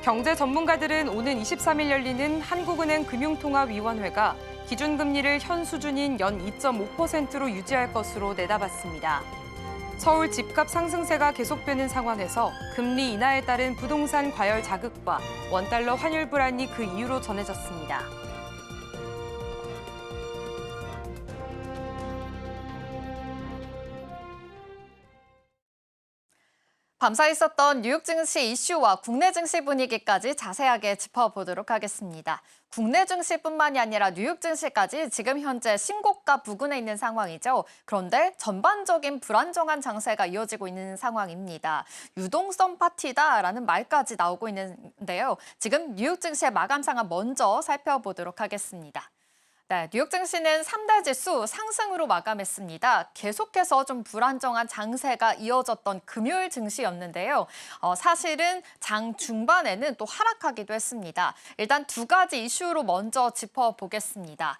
경제 전문가들은 오는 23일 열리는 한국은행 금융통화위원회가 기준금리를 현 수준인 연 2.5%로 유지할 것으로 내다봤습니다. 서울 집값 상승세가 계속되는 상황에서 금리 인하에 따른 부동산 과열 자극과 원달러 환율 불안이 그 이유로 전해졌습니다. 밤사 있었던 뉴욕 증시 이슈와 국내 증시 분위기까지 자세하게 짚어보도록 하겠습니다. 국내 증시뿐만이 아니라 뉴욕 증시까지 지금 현재 신고가 부근에 있는 상황이죠. 그런데 전반적인 불안정한 장세가 이어지고 있는 상황입니다. 유동성 파티다라는 말까지 나오고 있는데요. 지금 뉴욕 증시의 마감 상황 먼저 살펴보도록 하겠습니다. 네, 뉴욕 증시는 3대 지수 상승으로 마감했습니다. 계속해서 좀 불안정한 장세가 이어졌던 금요일 증시였는데요. 사실은 장 중반에는 또 하락하기도 했습니다. 일단 두 가지 이슈로 먼저 짚어보겠습니다.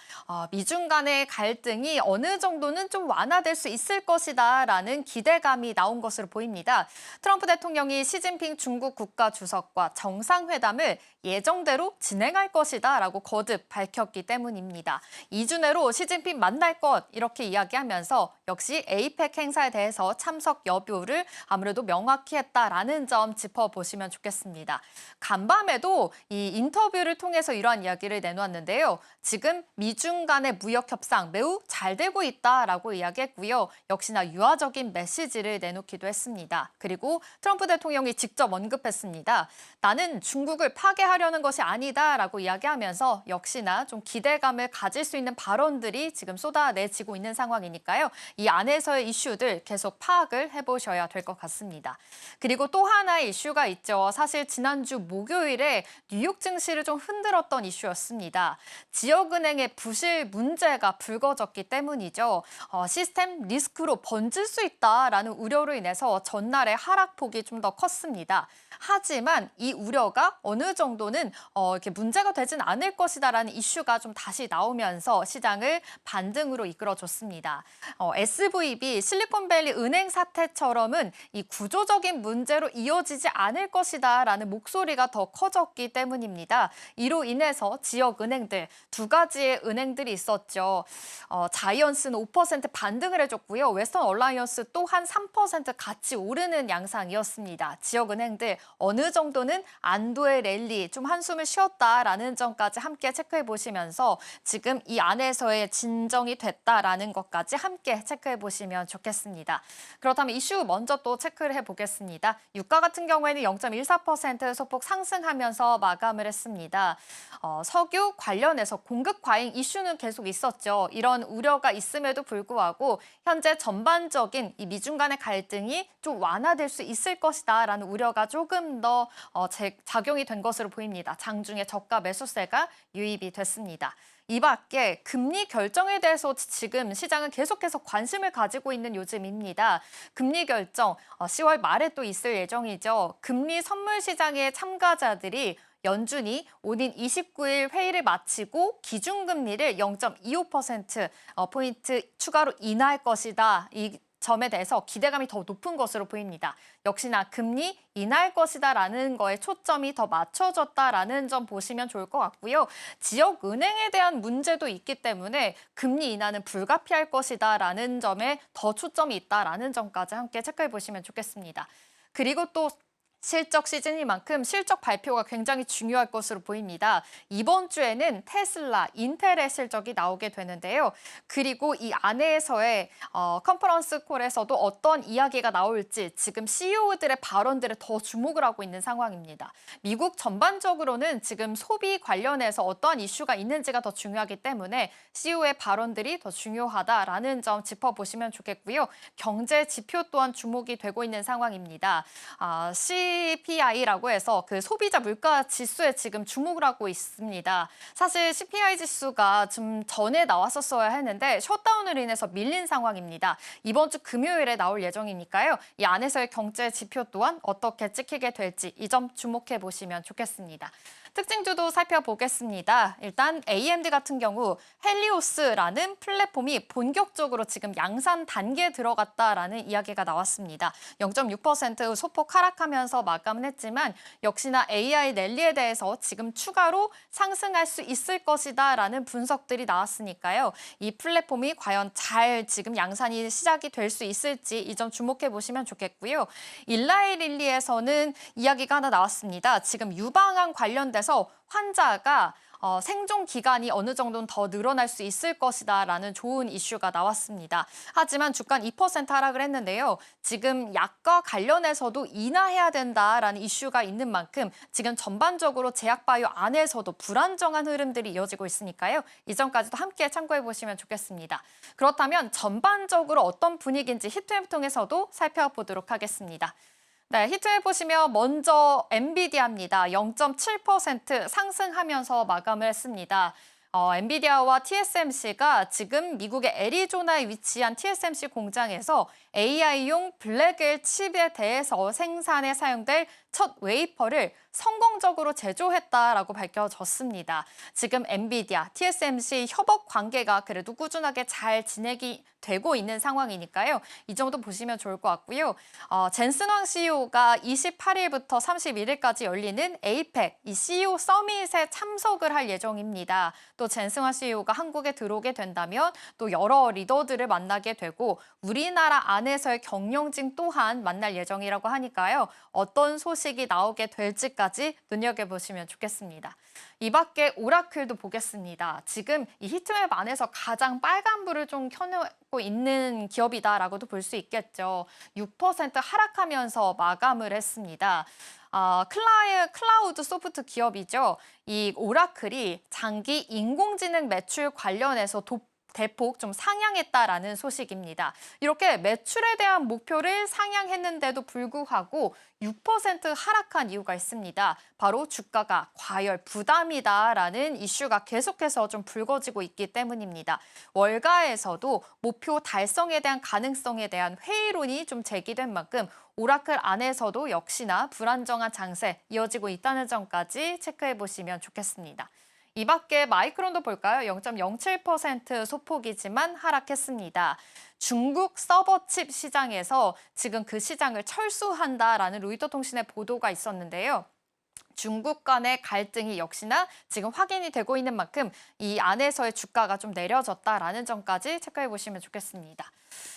미중 간의 갈등이 어느 정도는 좀 완화될 수 있을 것이다라는 기대감이 나온 것으로 보입니다. 트럼프 대통령이 시진핑 중국 국가주석과 정상회담을 예정대로 진행할 것이다라고 거듭 밝혔기 때문입니다. 2주 내로 시진핑 만날 것 이렇게 이야기하면서 역시 에이펙 행사에 대해서 참석 여부를 아무래도 명확히 했다라는 점 짚어보시면 좋겠습니다. 간밤에도 이 인터뷰를 통해서 이러한 이야기를 내놓았는데요. 지금 미중 간의 무역 협상 매우 잘 되고 있다라고 이야기했고요. 역시나 유화적인 메시지를 내놓기도 했습니다. 그리고 트럼프 대통령이 직접 언급했습니다. 나는 중국을 파괴하려는 것이 아니다라고 이야기하면서 역시나 좀 기대감을 가질 수 있는 발언들이 지금 쏟아내지고 있는 상황이니까요. 이 안에서의 이슈들 계속 파악을 해보셔야 될 것 같습니다. 그리고 또 하나의 이슈가 있죠. 사실 지난주 목요일에 뉴욕 증시를 좀 흔들었던 이슈였습니다. 지역은행의 부실 문제가 불거졌기 때문이죠. 시스템 리스크로 번질 수 있다라는 우려로 인해서 전날의 하락폭이 좀 더 컸습니다. 하지만 이 우려가 어느 정도는 이렇게 문제가 되진 않을 것이다라는 이슈가 좀 다시 나오면서 시장을 반등으로 이끌어줬습니다. SVB 실리콘밸리 은행 사태처럼은 이 구조적인 문제로 이어지지 않을 것이다라는 목소리가 더 커졌기 때문입니다. 이로 인해서 지역 은행들 두 가지의 은행들이 있었죠. 자이언스는 5% 반등을 해줬고요. 웨스턴 얼라이언스 또한 3% 같이 오르는 양상이었습니다. 지역 은행들 어느 정도는 안도의 랠리, 좀 한숨을 쉬었다라는 점까지 함께 체크해 보시면서 지금 이 안에서의 진정이 됐다라는 것까지 함께 체크해 보시면 좋겠습니다. 그렇다면 이슈 먼저 또 체크를 해보겠습니다. 유가 같은 경우에는 0.14% 소폭 상승하면서 마감을 했습니다. 석유 관련해서 공급 과잉 이슈는 계속 있었죠. 이런 우려가 있음에도 불구하고 현재 전반적인 이 미중 간의 갈등이 좀 완화될 수 있을 것이다라는 우려가 조금 더 작용이 된 것으로 보입니다. 장중에 저가 매수세가 유입이 됐습니다. 이 밖에 금리 결정에 대해서 지금 시장은 계속해서 관심을 가지고 있는 요즘입니다. 금리 결정 10월 말에 또 있을 예정이죠. 금리 선물 시장의 참가자들이 연준이 오는 29일 회의를 마치고 기준금리를 0.25%포인트 추가로 인하할 것이다. 이 점에 대해서 기대감이 더 높은 것으로 보입니다. 역시나 금리 인하할 것이다라는 거에 초점이 더 맞춰졌다라는 점 보시면 좋을 것 같고요. 지역 은행에 대한 문제도 있기 때문에 금리 인하는 불가피할 것이다라는 점에 더 초점이 있다라는 점까지 함께 체크해 보시면 좋겠습니다. 그리고 또 실적 시즌이만큼 실적 발표가 굉장히 중요할 것으로 보입니다. 이번 주에는 테슬라, 인텔의 실적이 나오게 되는데요. 그리고 이 안에서의 컨퍼런스 콜에서도 어떤 이야기가 나올지 지금 CEO들의 발언들에 더 주목을 하고 있는 상황입니다. 미국 전반적으로는 지금 소비 관련해서 어떠한 이슈가 있는지가 더 중요하기 때문에 CEO의 발언들이 더 중요하다라는 점 짚어보시면 좋겠고요. 경제 지표 또한 주목이 되고 있는 상황입니다. CPI라고 해서 그 소비자 물가 지수에 지금 주목을 하고 있습니다. 사실 CPI 지수가 좀 전에 나왔었어야 했는데 셧다운으로 인해서 밀린 상황입니다. 이번 주 금요일에 나올 예정이니까요. 이 안에서의 경제 지표 또한 어떻게 찍히게 될지 이 점 주목해 보시면 좋겠습니다. 특징주도 살펴보겠습니다. 일단 AMD 같은 경우 헬리오스라는 플랫폼이 본격적으로 지금 양산 단계에 들어갔다라는 이야기가 나왔습니다. 0.6% 소폭 하락하면서 마감은 했지만 역시나 AI 랠리에 대해서 지금 추가로 상승할 수 있을 것이다라는 분석들이 나왔으니까요. 이 플랫폼이 과연 잘 지금 양산이 시작이 될 수 있을지 이 점 주목해 보시면 좋겠고요. 일라이 릴리에서는 이야기가 하나 나왔습니다. 지금 유방암 관련돼서 환자가 생존 기간이 어느 정도는 더 늘어날 수 있을 것이다라는 좋은 이슈가 나왔습니다. 하지만 주가는 2% 하락을 했는데요. 지금 약과 관련해서도 인하해야 된다라는 이슈가 있는 만큼 지금 전반적으로 제약바이오 안에서도 불안정한 흐름들이 이어지고 있으니까요. 이 점까지도 함께 참고해 보시면 좋겠습니다. 그렇다면 전반적으로 어떤 분위기인지 히트맵 통해서도 살펴보도록 하겠습니다. 네, 히트맵 보시면 먼저 엔비디아입니다. 0.7% 상승하면서 마감을 했습니다. 엔비디아와 TSMC가 지금 미국의 애리조나에 위치한 TSMC 공장에서 AI용 블랙웰 칩에 대해서 생산에 사용될 첫 웨이퍼를 성공적으로 제조했다라고 밝혀졌습니다. 지금 엔비디아, TSMC 협업 관계가 그래도 꾸준하게 잘 진행이 되고 있는 상황이니까요. 이 정도 보시면 좋을 것 같고요. 젠슨왕 CEO가 28일부터 31일까지 열리는 에이펙, 이 CEO 서밋에 참석을 할 예정입니다. 또 젠슨왕 CEO가 한국에 들어오게 된다면 또 여러 리더들을 만나게 되고 우리나라 안에서의 경영진 또한 만날 예정이라고 하니까요. 어떤 소식이 나오게 될지까지 눈여겨보시면 좋겠습니다. 이 밖에 오라클도 보겠습니다. 지금 이 히트맵 안에서 가장 빨간불을 좀 켜놓고 있는 기업이다라고도 볼 수 있겠죠. 6% 하락하면서 마감을 했습니다. 클라우드 소프트 기업이죠. 이 오라클이 장기 인공지능 매출 관련해서 대폭 좀 상향했다라는 소식입니다. 이렇게 매출에 대한 목표를 상향했는데도 불구하고 6% 하락한 이유가 있습니다. 바로 주가가 과열 부담이다라는 이슈가 계속해서 좀 불거지고 있기 때문입니다. 월가에서도 목표 달성에 대한 가능성에 대한 회의론이 좀 제기된 만큼 오라클 안에서도 역시나 불안정한 장세 이어지고 있다는 점까지 체크해 보시면 좋겠습니다. 이 밖에 마이크론도 볼까요? 0.07% 소폭이지만 하락했습니다. 중국 서버칩 시장에서 지금 그 시장을 철수한다라는 로이터 통신의 보도가 있었는데요. 중국 간의 갈등이 역시나 지금 확인이 되고 있는 만큼 이 안에서의 주가가 좀 내려졌다라는 점까지 체크해 보시면 좋겠습니다.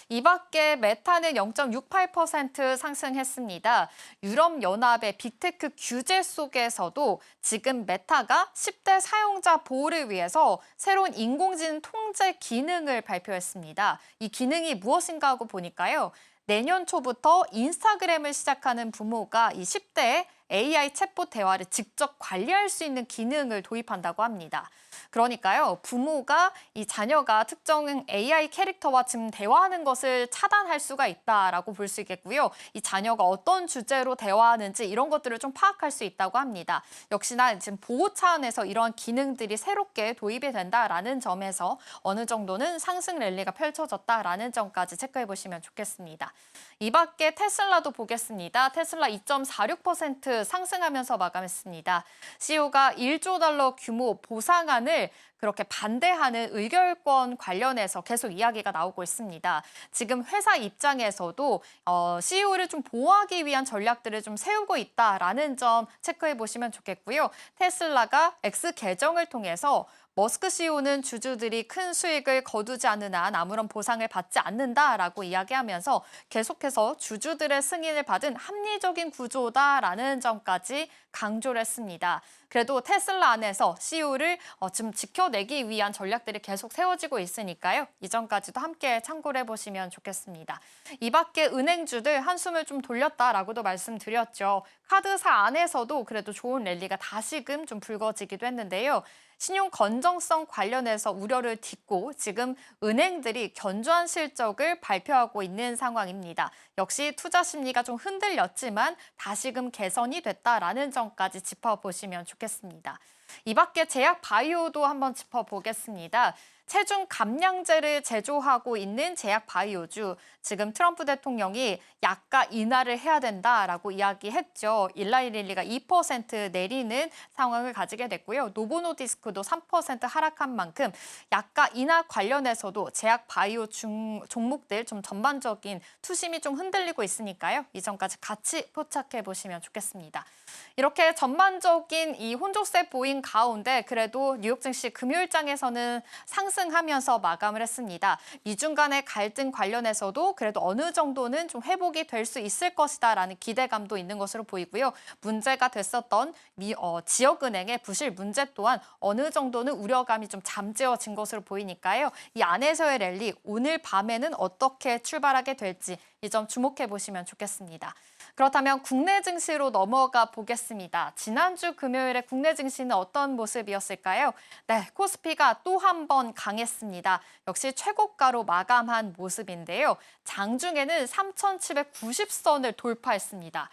이 밖에 메타는 0.68% 상승했습니다. 유럽연합의 빅테크 규제 속에서도 지금 메타가 10대 사용자 보호를 위해서 새로운 인공지능 통제 기능을 발표했습니다. 이 기능이 무엇인가 하고 보니까요. 내년 초부터 인스타그램을 시작하는 부모가 이 10대의 AI 챗봇 대화를 직접 관리할 수 있는 기능을 도입한다고 합니다. 그러니까요, 부모가 이 자녀가 특정 AI 캐릭터와 지금 대화하는 것을 차단할 수가 있다라고 볼 수 있겠고요. 이 자녀가 어떤 주제로 대화하는지 이런 것들을 좀 파악할 수 있다고 합니다. 역시나 지금 보호 차원에서 이러한 기능들이 새롭게 도입이 된다라는 점에서 어느 정도는 상승 랠리가 펼쳐졌다라는 점까지 체크해 보시면 좋겠습니다. 이 밖에 테슬라도 보겠습니다. 테슬라 2.46% 상승하면서 마감했습니다. CEO가 1조 달러 규모 보상안을 그렇게 반대하는 의결권 관련해서 계속 이야기가 나오고 있습니다. 지금 회사 입장에서도 CEO를 좀 보호하기 위한 전략들을 좀 세우고 있다라는 점 체크해 보시면 좋겠고요. 테슬라가 X 계정을 통해서 머스크 CEO는 주주들이 큰 수익을 거두지 않는 한 아무런 보상을 받지 않는다라고 이야기하면서 계속해서 주주들의 승인을 받은 합리적인 구조다라는 점까지 강조를 했습니다. 그래도 테슬라 안에서 CEO를 좀 지켜내기 위한 전략들이 계속 세워지고 있으니까요. 이전까지도 함께 참고를 해보시면 좋겠습니다. 이 밖에 은행주들 한숨을 좀 돌렸다라고도 말씀드렸죠. 카드사 안에서도 그래도 좋은 랠리가 다시금 좀 불거지기도 했는데요. 신용 건전성 관련해서 우려를 딛고 지금 은행들이 견조한 실적을 발표하고 있는 상황입니다. 역시 투자 심리가 좀 흔들렸지만 다시금 개선이 됐다라는 점까지 짚어보시면 좋겠습니다. 이 밖에 제약 바이오도 한번 짚어보겠습니다. 체중 감량제를 제조하고 있는 제약 바이오주, 지금 트럼프 대통령이 약가 인하를 해야 된다라고 이야기했죠. 일라이릴리가 2% 내리는 상황을 가지게 됐고요. 노보노디스크도 3% 하락한 만큼 약가 인하 관련해서도 제약 바이오 종목들 좀 전반적인 투심이 좀 흔들리고 있으니까요. 이 점까지 같이 포착해 보시면 좋겠습니다. 이렇게 전반적인 이 혼조세 보인 가운데 그래도 뉴욕 증시 금요일장에서는 상승하면서 마감을 했습니다. 미중 간의 갈등 관련해서도 그래도 어느 정도는 좀 회복이 될 수 있을 것이다라는 기대감도 있는 것으로 보이고요. 문제가 됐었던 지역은행의 부실 문제 또한 어느 정도는 우려감이 좀 잠재워진 것으로 보이니까요. 이 안에서의 랠리 오늘 밤에는 어떻게 출발하게 될지 이 점 주목해 보시면 좋겠습니다. 그렇다면 국내 증시로 넘어가 보겠습니다. 지난주 금요일에 국내 증시는 어떤 모습이었을까요? 네, 코스피가 또 한 번 강했습니다. 역시 최고가로 마감한 모습인데요. 장중에는 3,790선을 돌파했습니다.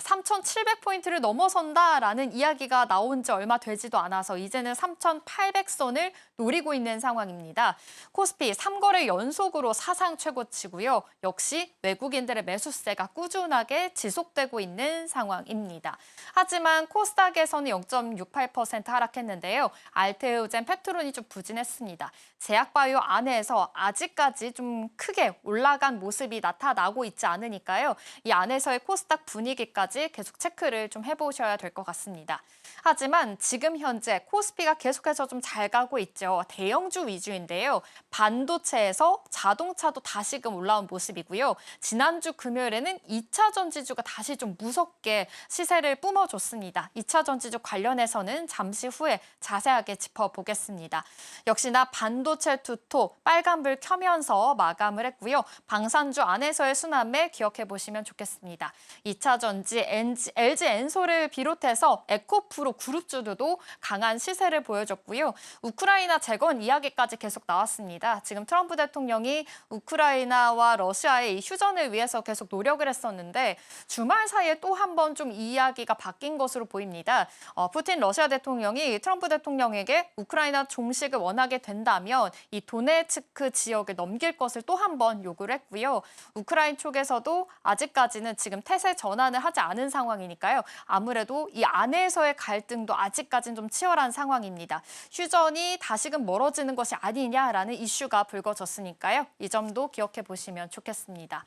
3,700포인트를 넘어선다라는 이야기가 나온 지 얼마 되지도 않아서 이제는 3,800선을 노리고 있는 상황입니다. 코스피 3거래 연속으로 사상 최고치고요. 역시 외국인들의 매수세가 꾸준하게 지속되고 있는 상황입니다. 하지만 코스닥에서는 0.68% 하락했는데요. 알테우젠, 페트론이 좀 부진했습니다. 제약바이오 안에서 아직까지 좀 크게 올라간 모습이 나타나고 있지 않으니까요. 이 안에서의 코스닥 분위기까지 계속 체크를 좀 해보셔야 될 것 같습니다. 하지만 지금 현재 코스피가 계속해서 좀 잘 가고 있죠. 대형주 위주인데요. 반도체에서 자동차도 다시금 올라온 모습이고요. 지난주 금요일에는 2차 전지주가 다시 좀 무섭게 시세를 뿜어줬습니다. 2차 전지주 관련해서는 잠시 후에 자세하게 짚어보겠습니다. 역시나 반도체 두토 빨간불 켜면서 마감을 했고요. 방산주 안에서의 순환매 기억해 보시면 좋겠습니다. 2차 전지 LG 엔솔을 비롯해서 에코프로 그룹주들도 강한 시세를 보여줬고요. 우크라이나 재건 이야기까지 계속 나왔습니다. 지금 트럼프 대통령이 우크라이나와 러시아의 휴전을 위해서 계속 노력을 했었는데 주말 사이에 또 한 번 좀 이야기가 바뀐 것으로 보입니다. 푸틴 러시아 대통령이 트럼프 대통령에게 우크라이나 종식을 원하게 된다면 이 도네츠크 지역을 넘길 것을 또 한 번 요구를 했고요. 우크라이나 쪽에서도 아직까지는 지금 태세 전환을 하지 않은 상황이니까요. 아무래도 이 안에서의 갈등도 아직까지는 좀 치열한 상황입니다. 휴전이 다시금 멀어지는 것이 아니냐라는 이슈가 불거졌으니까요. 이 점도 기억해 보시면 좋겠습니다.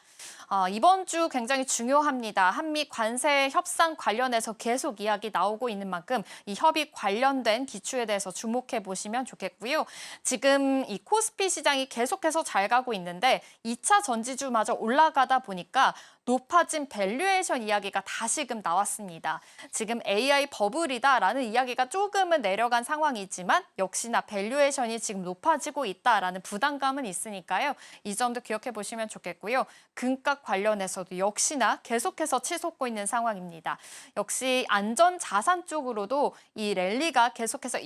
이번 주 굉장히 중요합니다. 한미 관세 협상 관련해서 계속 이야기 나오고 있는 만큼 이 협의 관련된 기추에 대해서 주목해 보시면 좋겠고요. 지금 이 코스피 시장이 계속해서 잘 가고 있는데 2차 전지주마저 올라가다 보니까 높아진 밸류에이션 이야기가 다시금 나왔습니다. 지금 AI 버블이다라는 이야기가 조금은 내려간 상황이지만 역시나 밸류에이션이 지금 높아지고 있다라는 부담감은 있으니까요. 이 점도 기억해 보시면 좋겠고요. 금값 관련해서도 역시나 계속해서 치솟고 있는 상황입니다. 역시 안전자산 쪽으로도 이 랠리가 계속해서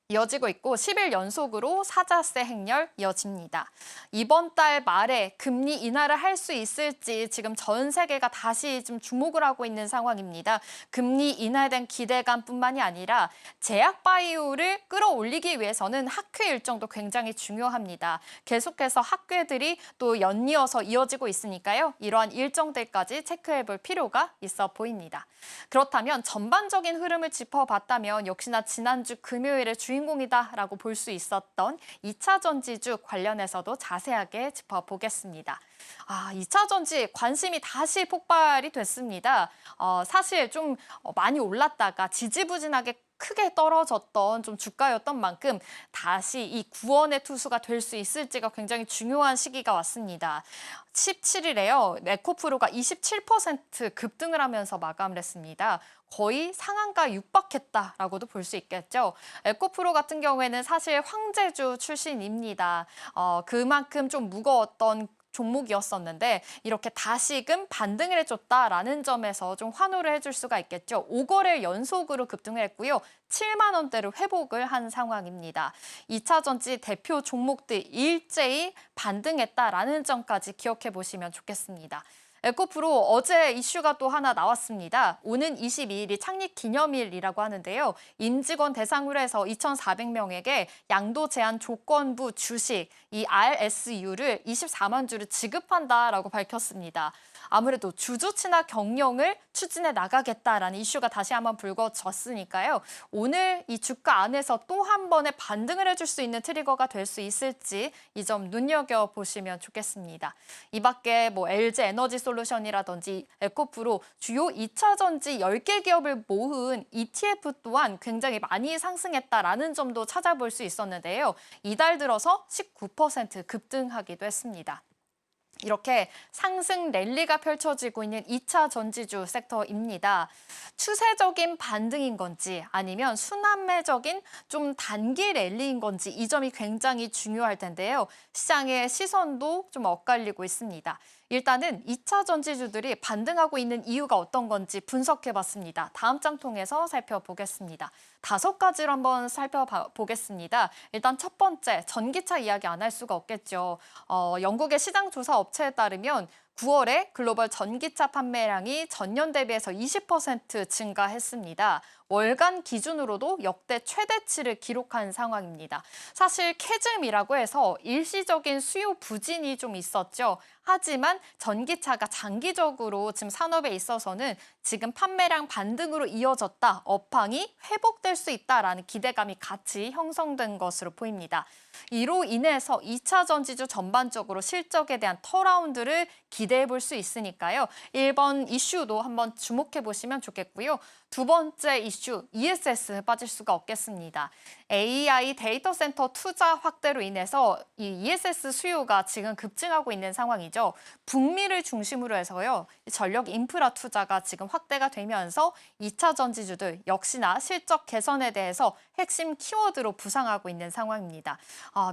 이어지고 있고 10일 연속으로 사자세 행렬 이어집니다. 이번 달 말에 금리 인하를 할 수 있을지 지금 전 세계가 다시 좀 주목을 하고 있는 상황입니다. 금리 인하에 대한 기대감뿐만이 아니라 제약 바이오를 끌어올리기 위해서는 학회 일정도 굉장히 중요합니다. 계속해서 학회들이 또 연이어서 이어지고 있으니까요. 이러한 일정들까지 체크해 볼 필요가 있어 보입니다. 그렇다면 전반적인 흐름을 짚어봤다면 역시나 지난주 금요일에 주인공이다라고 볼 수 있었던 2차 전지주 관련해서도 자세하게 짚어보겠습니다. 2차 전지 관심이 다시 폭발이 됐습니다. 사실 좀 많이 올랐다가 지지부진하게 크게 떨어졌던 좀 주가였던 만큼 다시 이 구원의 투수가 될 수 있을지가 굉장히 중요한 시기가 왔습니다. 17일에요. 에코프로가 27% 급등을 하면서 마감을 했습니다. 거의 상한가 육박했다라고도 볼 수 있겠죠. 에코프로 같은 경우에는 사실 황제주 출신입니다. 그만큼 좀 무거웠던 종목이었었는데 이렇게 다시금 반등을 해줬다라는 점에서 좀 환호를 해줄 수가 있겠죠. 5거래 연속으로 급등을 했고요. 7만 원대를 회복을 한 상황입니다. 2차 전지 대표 종목들 일제히 반등했다라는 점까지 기억해 보시면 좋겠습니다. 에코프로 어제 이슈가 또 하나 나왔습니다. 오는 22일이 창립 기념일이라고 하는데요. 임직원 대상으로 해서 2,400명에게 양도 제한 조건부 주식, 이 RSU를 24만 주를 지급한다라고 밝혔습니다. 아무래도 주주 친화 경영을 추진해 나가겠다라는 이슈가 다시 한번 불거졌으니까요. 오늘 이 주가 안에서 또 한 번의 반등을 해줄 수 있는 트리거가 될 수 있을지 이 점 눈여겨보시면 좋겠습니다. 이 밖에 뭐 LG 에너지 솔루션이라든지 에코프로 주요 2차 전지 10개 기업을 모은 ETF 또한 굉장히 많이 상승했다라는 점도 찾아볼 수 있었는데요. 이달 들어서 19% 급등하기도 했습니다. 이렇게 상승 랠리가 펼쳐지고 있는 2차 전지주 섹터입니다. 추세적인 반등인 건지 아니면 순환매적인 좀 단기 랠리인 건지 이 점이 굉장히 중요할 텐데요. 시장의 시선도 좀 엇갈리고 있습니다. 일단은 2차 전지주들이 반등하고 있는 이유가 어떤 건지 분석해봤습니다. 다음 장 통해서 살펴보겠습니다. 5가지로 한번 살펴보겠습니다. 일단 첫 번째, 전기차 이야기 안 할 수가 없겠죠. 영국의 시장조사 업체에 따르면 9월에 글로벌 전기차 판매량이 전년 대비해서 20% 증가했습니다. 월간 기준으로도 역대 최대치를 기록한 상황입니다. 사실 캐즘이라고 해서 일시적인 수요 부진이 좀 있었죠. 하지만 전기차가 장기적으로 지금 산업에 있어서는 지금 판매량 반등으로 이어졌다, 업황이 회복될 수 있다라는 기대감이 같이 형성된 것으로 보입니다. 이로 인해서 2차 전지주 전반적으로 실적에 대한 턴어라운드를 기대해 볼 수 있으니까요. 1번 이슈도 한번 주목해 보시면 좋겠고요. 두 번째 이슈, ESS 빠질 수가 없겠습니다. AI 데이터 센터 투자 확대로 인해서 이 ESS 수요가 지금 급증하고 있는 상황이죠. 북미를 중심으로 해서요. 전력 인프라 투자가 지금 확대가 되면서 2차 전지주들 역시나 실적 개선에 대해서 핵심 키워드로 부상하고 있는 상황입니다.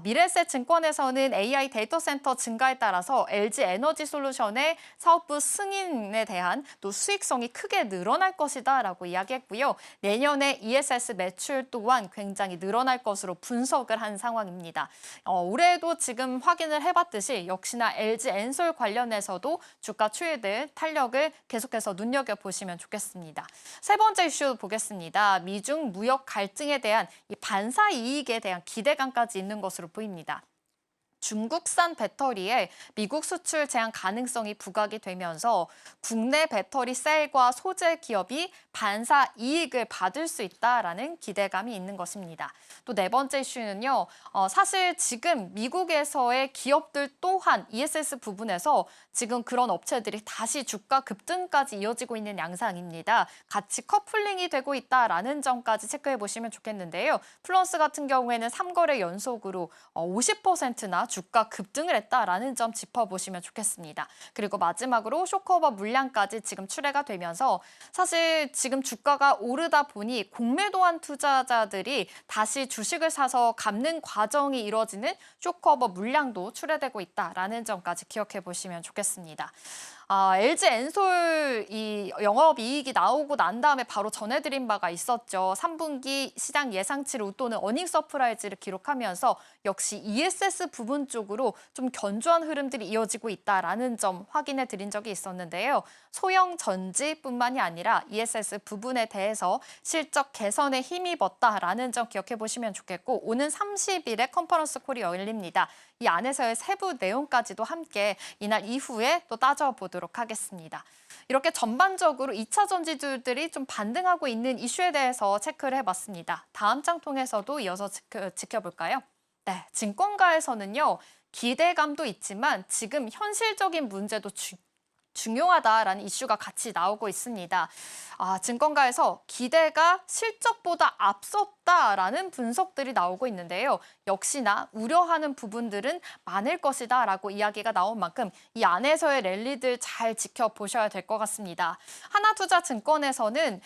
미래에셋 증권에서는 AI 데이터 센터 증가에 따라서 LG 에너지 솔루션의 사업부 승인에 대한 또 수익성이 크게 늘어날 것이다라고 이야기했고요. 내년에 ESS 매출 또한 굉장히 늘어날 것으로 분석을 한 상황입니다. 올해도 지금 확인을 해봤듯이 역시나 LG 엔솔 관련해서도 주가 추이들 탄력을 계속해서 눈여겨보시면 좋겠습니다. 세 번째 이슈 보겠습니다. 미중 무역 갈등에 대한 이 반사 이익에 대한 기대감까지 있는 것으로 보입니다. 중국산 배터리에 미국 수출 제한 가능성이 부각이 되면서 국내 배터리 셀과 소재 기업이 반사 이익을 받을 수 있다라는 기대감이 있는 것입니다. 또 네 번째 이슈는요. 사실 지금 미국에서의 기업들 또한 ESS 부분에서 지금 그런 업체들이 다시 주가 급등까지 이어지고 있는 양상입니다. 같이 커플링이 되고 있다라는 점까지 체크해 보시면 좋겠는데요. 플러스 같은 경우에는 3거래 연속으로 50%나 주가 급등을 했다라는 점 짚어보시면 좋겠습니다. 그리고 마지막으로 쇼커버 물량까지 지금 출회가 되면서 사실 지금 주가가 오르다 보니 공매도한 투자자들이 다시 주식을 사서 갚는 과정이 이루어지는 쇼커버 물량도 출회되고 있다라는 점까지 기억해 보시면 좋겠습니다. LG 엔솔 이 영업이익이 나오고 난 다음에 바로 전해드린 바가 있었죠. 3분기 시장 예상치를 웃도는 어닝 서프라이즈를 기록하면서 역시 ESS 부분 쪽으로 좀 견조한 흐름들이 이어지고 있다라는 점 확인해 드린 적이 있었는데요. 소형 전지뿐만이 아니라 ESS 부분에 대해서 실적 개선에 힘입었다라는 점 기억해 보시면 좋겠고 오는 30일에 컨퍼런스 콜이 열립니다. 이 안에서의 세부 내용까지도 함께 이날 이후에 또 따져보도록 하겠습니다. 이렇게 전반적으로 2차 전지주들이 좀 반등하고 있는 이슈에 대해서 체크를 해봤습니다. 다음 장 통해서도 이어서 지켜볼까요? 네, 증권가에서는요. 기대감도 있지만 지금 현실적인 문제도 중요하다라는 이슈가 같이 나오고 있습니다. 증권가에서 기대가 실적보다 앞섰다라는 분석들이 나오고 있는데요. 역시나 우려하는 부분들은 많을 것이다라고 이야기가 나온 만큼 이 안에서의 랠리들 잘 지켜보셔야 될 것 같습니다. 하나투자증권에서는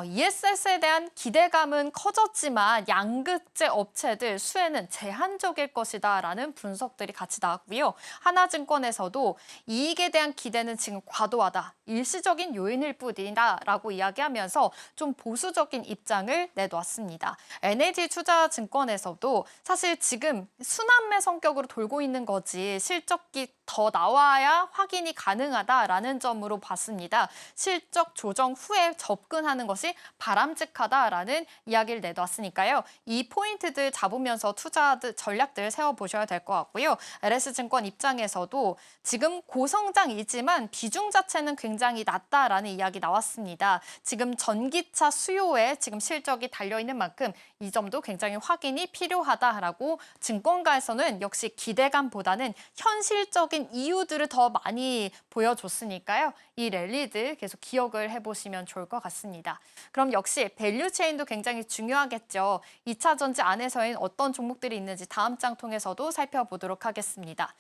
ESS에 대한 기대감은 커졌지만 양극재 업체들 수혜는 제한적일 것이다라는 분석들이 같이 나왔고요. 하나증권에서도 이익에 대한 기대는 지금 과도하다, 일시적인 요인일 뿐이다라고 이야기하면서 좀 보수적인 입장을 내놓았습니다. NAD투자증권에서도 사실 지금 순환매 성격으로 돌고 있는 거지 실적이 더 나와야 확인이 가능하다라는 점으로 봤습니다. 실적 조정 후에 접근하는 것이 바람직하다라는 이야기를 내놓았으니까요. 이 포인트들 잡으면서 투자 전략들 세워보셔야 될 것 같고요. LS증권 입장에서도 지금 고성장이지만 비중 자체는 굉장히 낮다라는 이야기 나왔습니다. 지금 전기차 수요에 지금 실적이 달려있는 만큼 이 점도 굉장히 확인이 필요하다라고 증권가에서는 역시 기대감보다는 현실적인 이유들을 더 많이 보여줬으니까요. 이 랠리들 계속 기억을 해보시면 좋을 것 같습니다. 그럼 역시 밸류 체인도 굉장히 중요하겠죠. 2차 전지 안에서는 어떤 종목들이 있는지 다음 장 통해서도 살펴보도록 하겠습니다.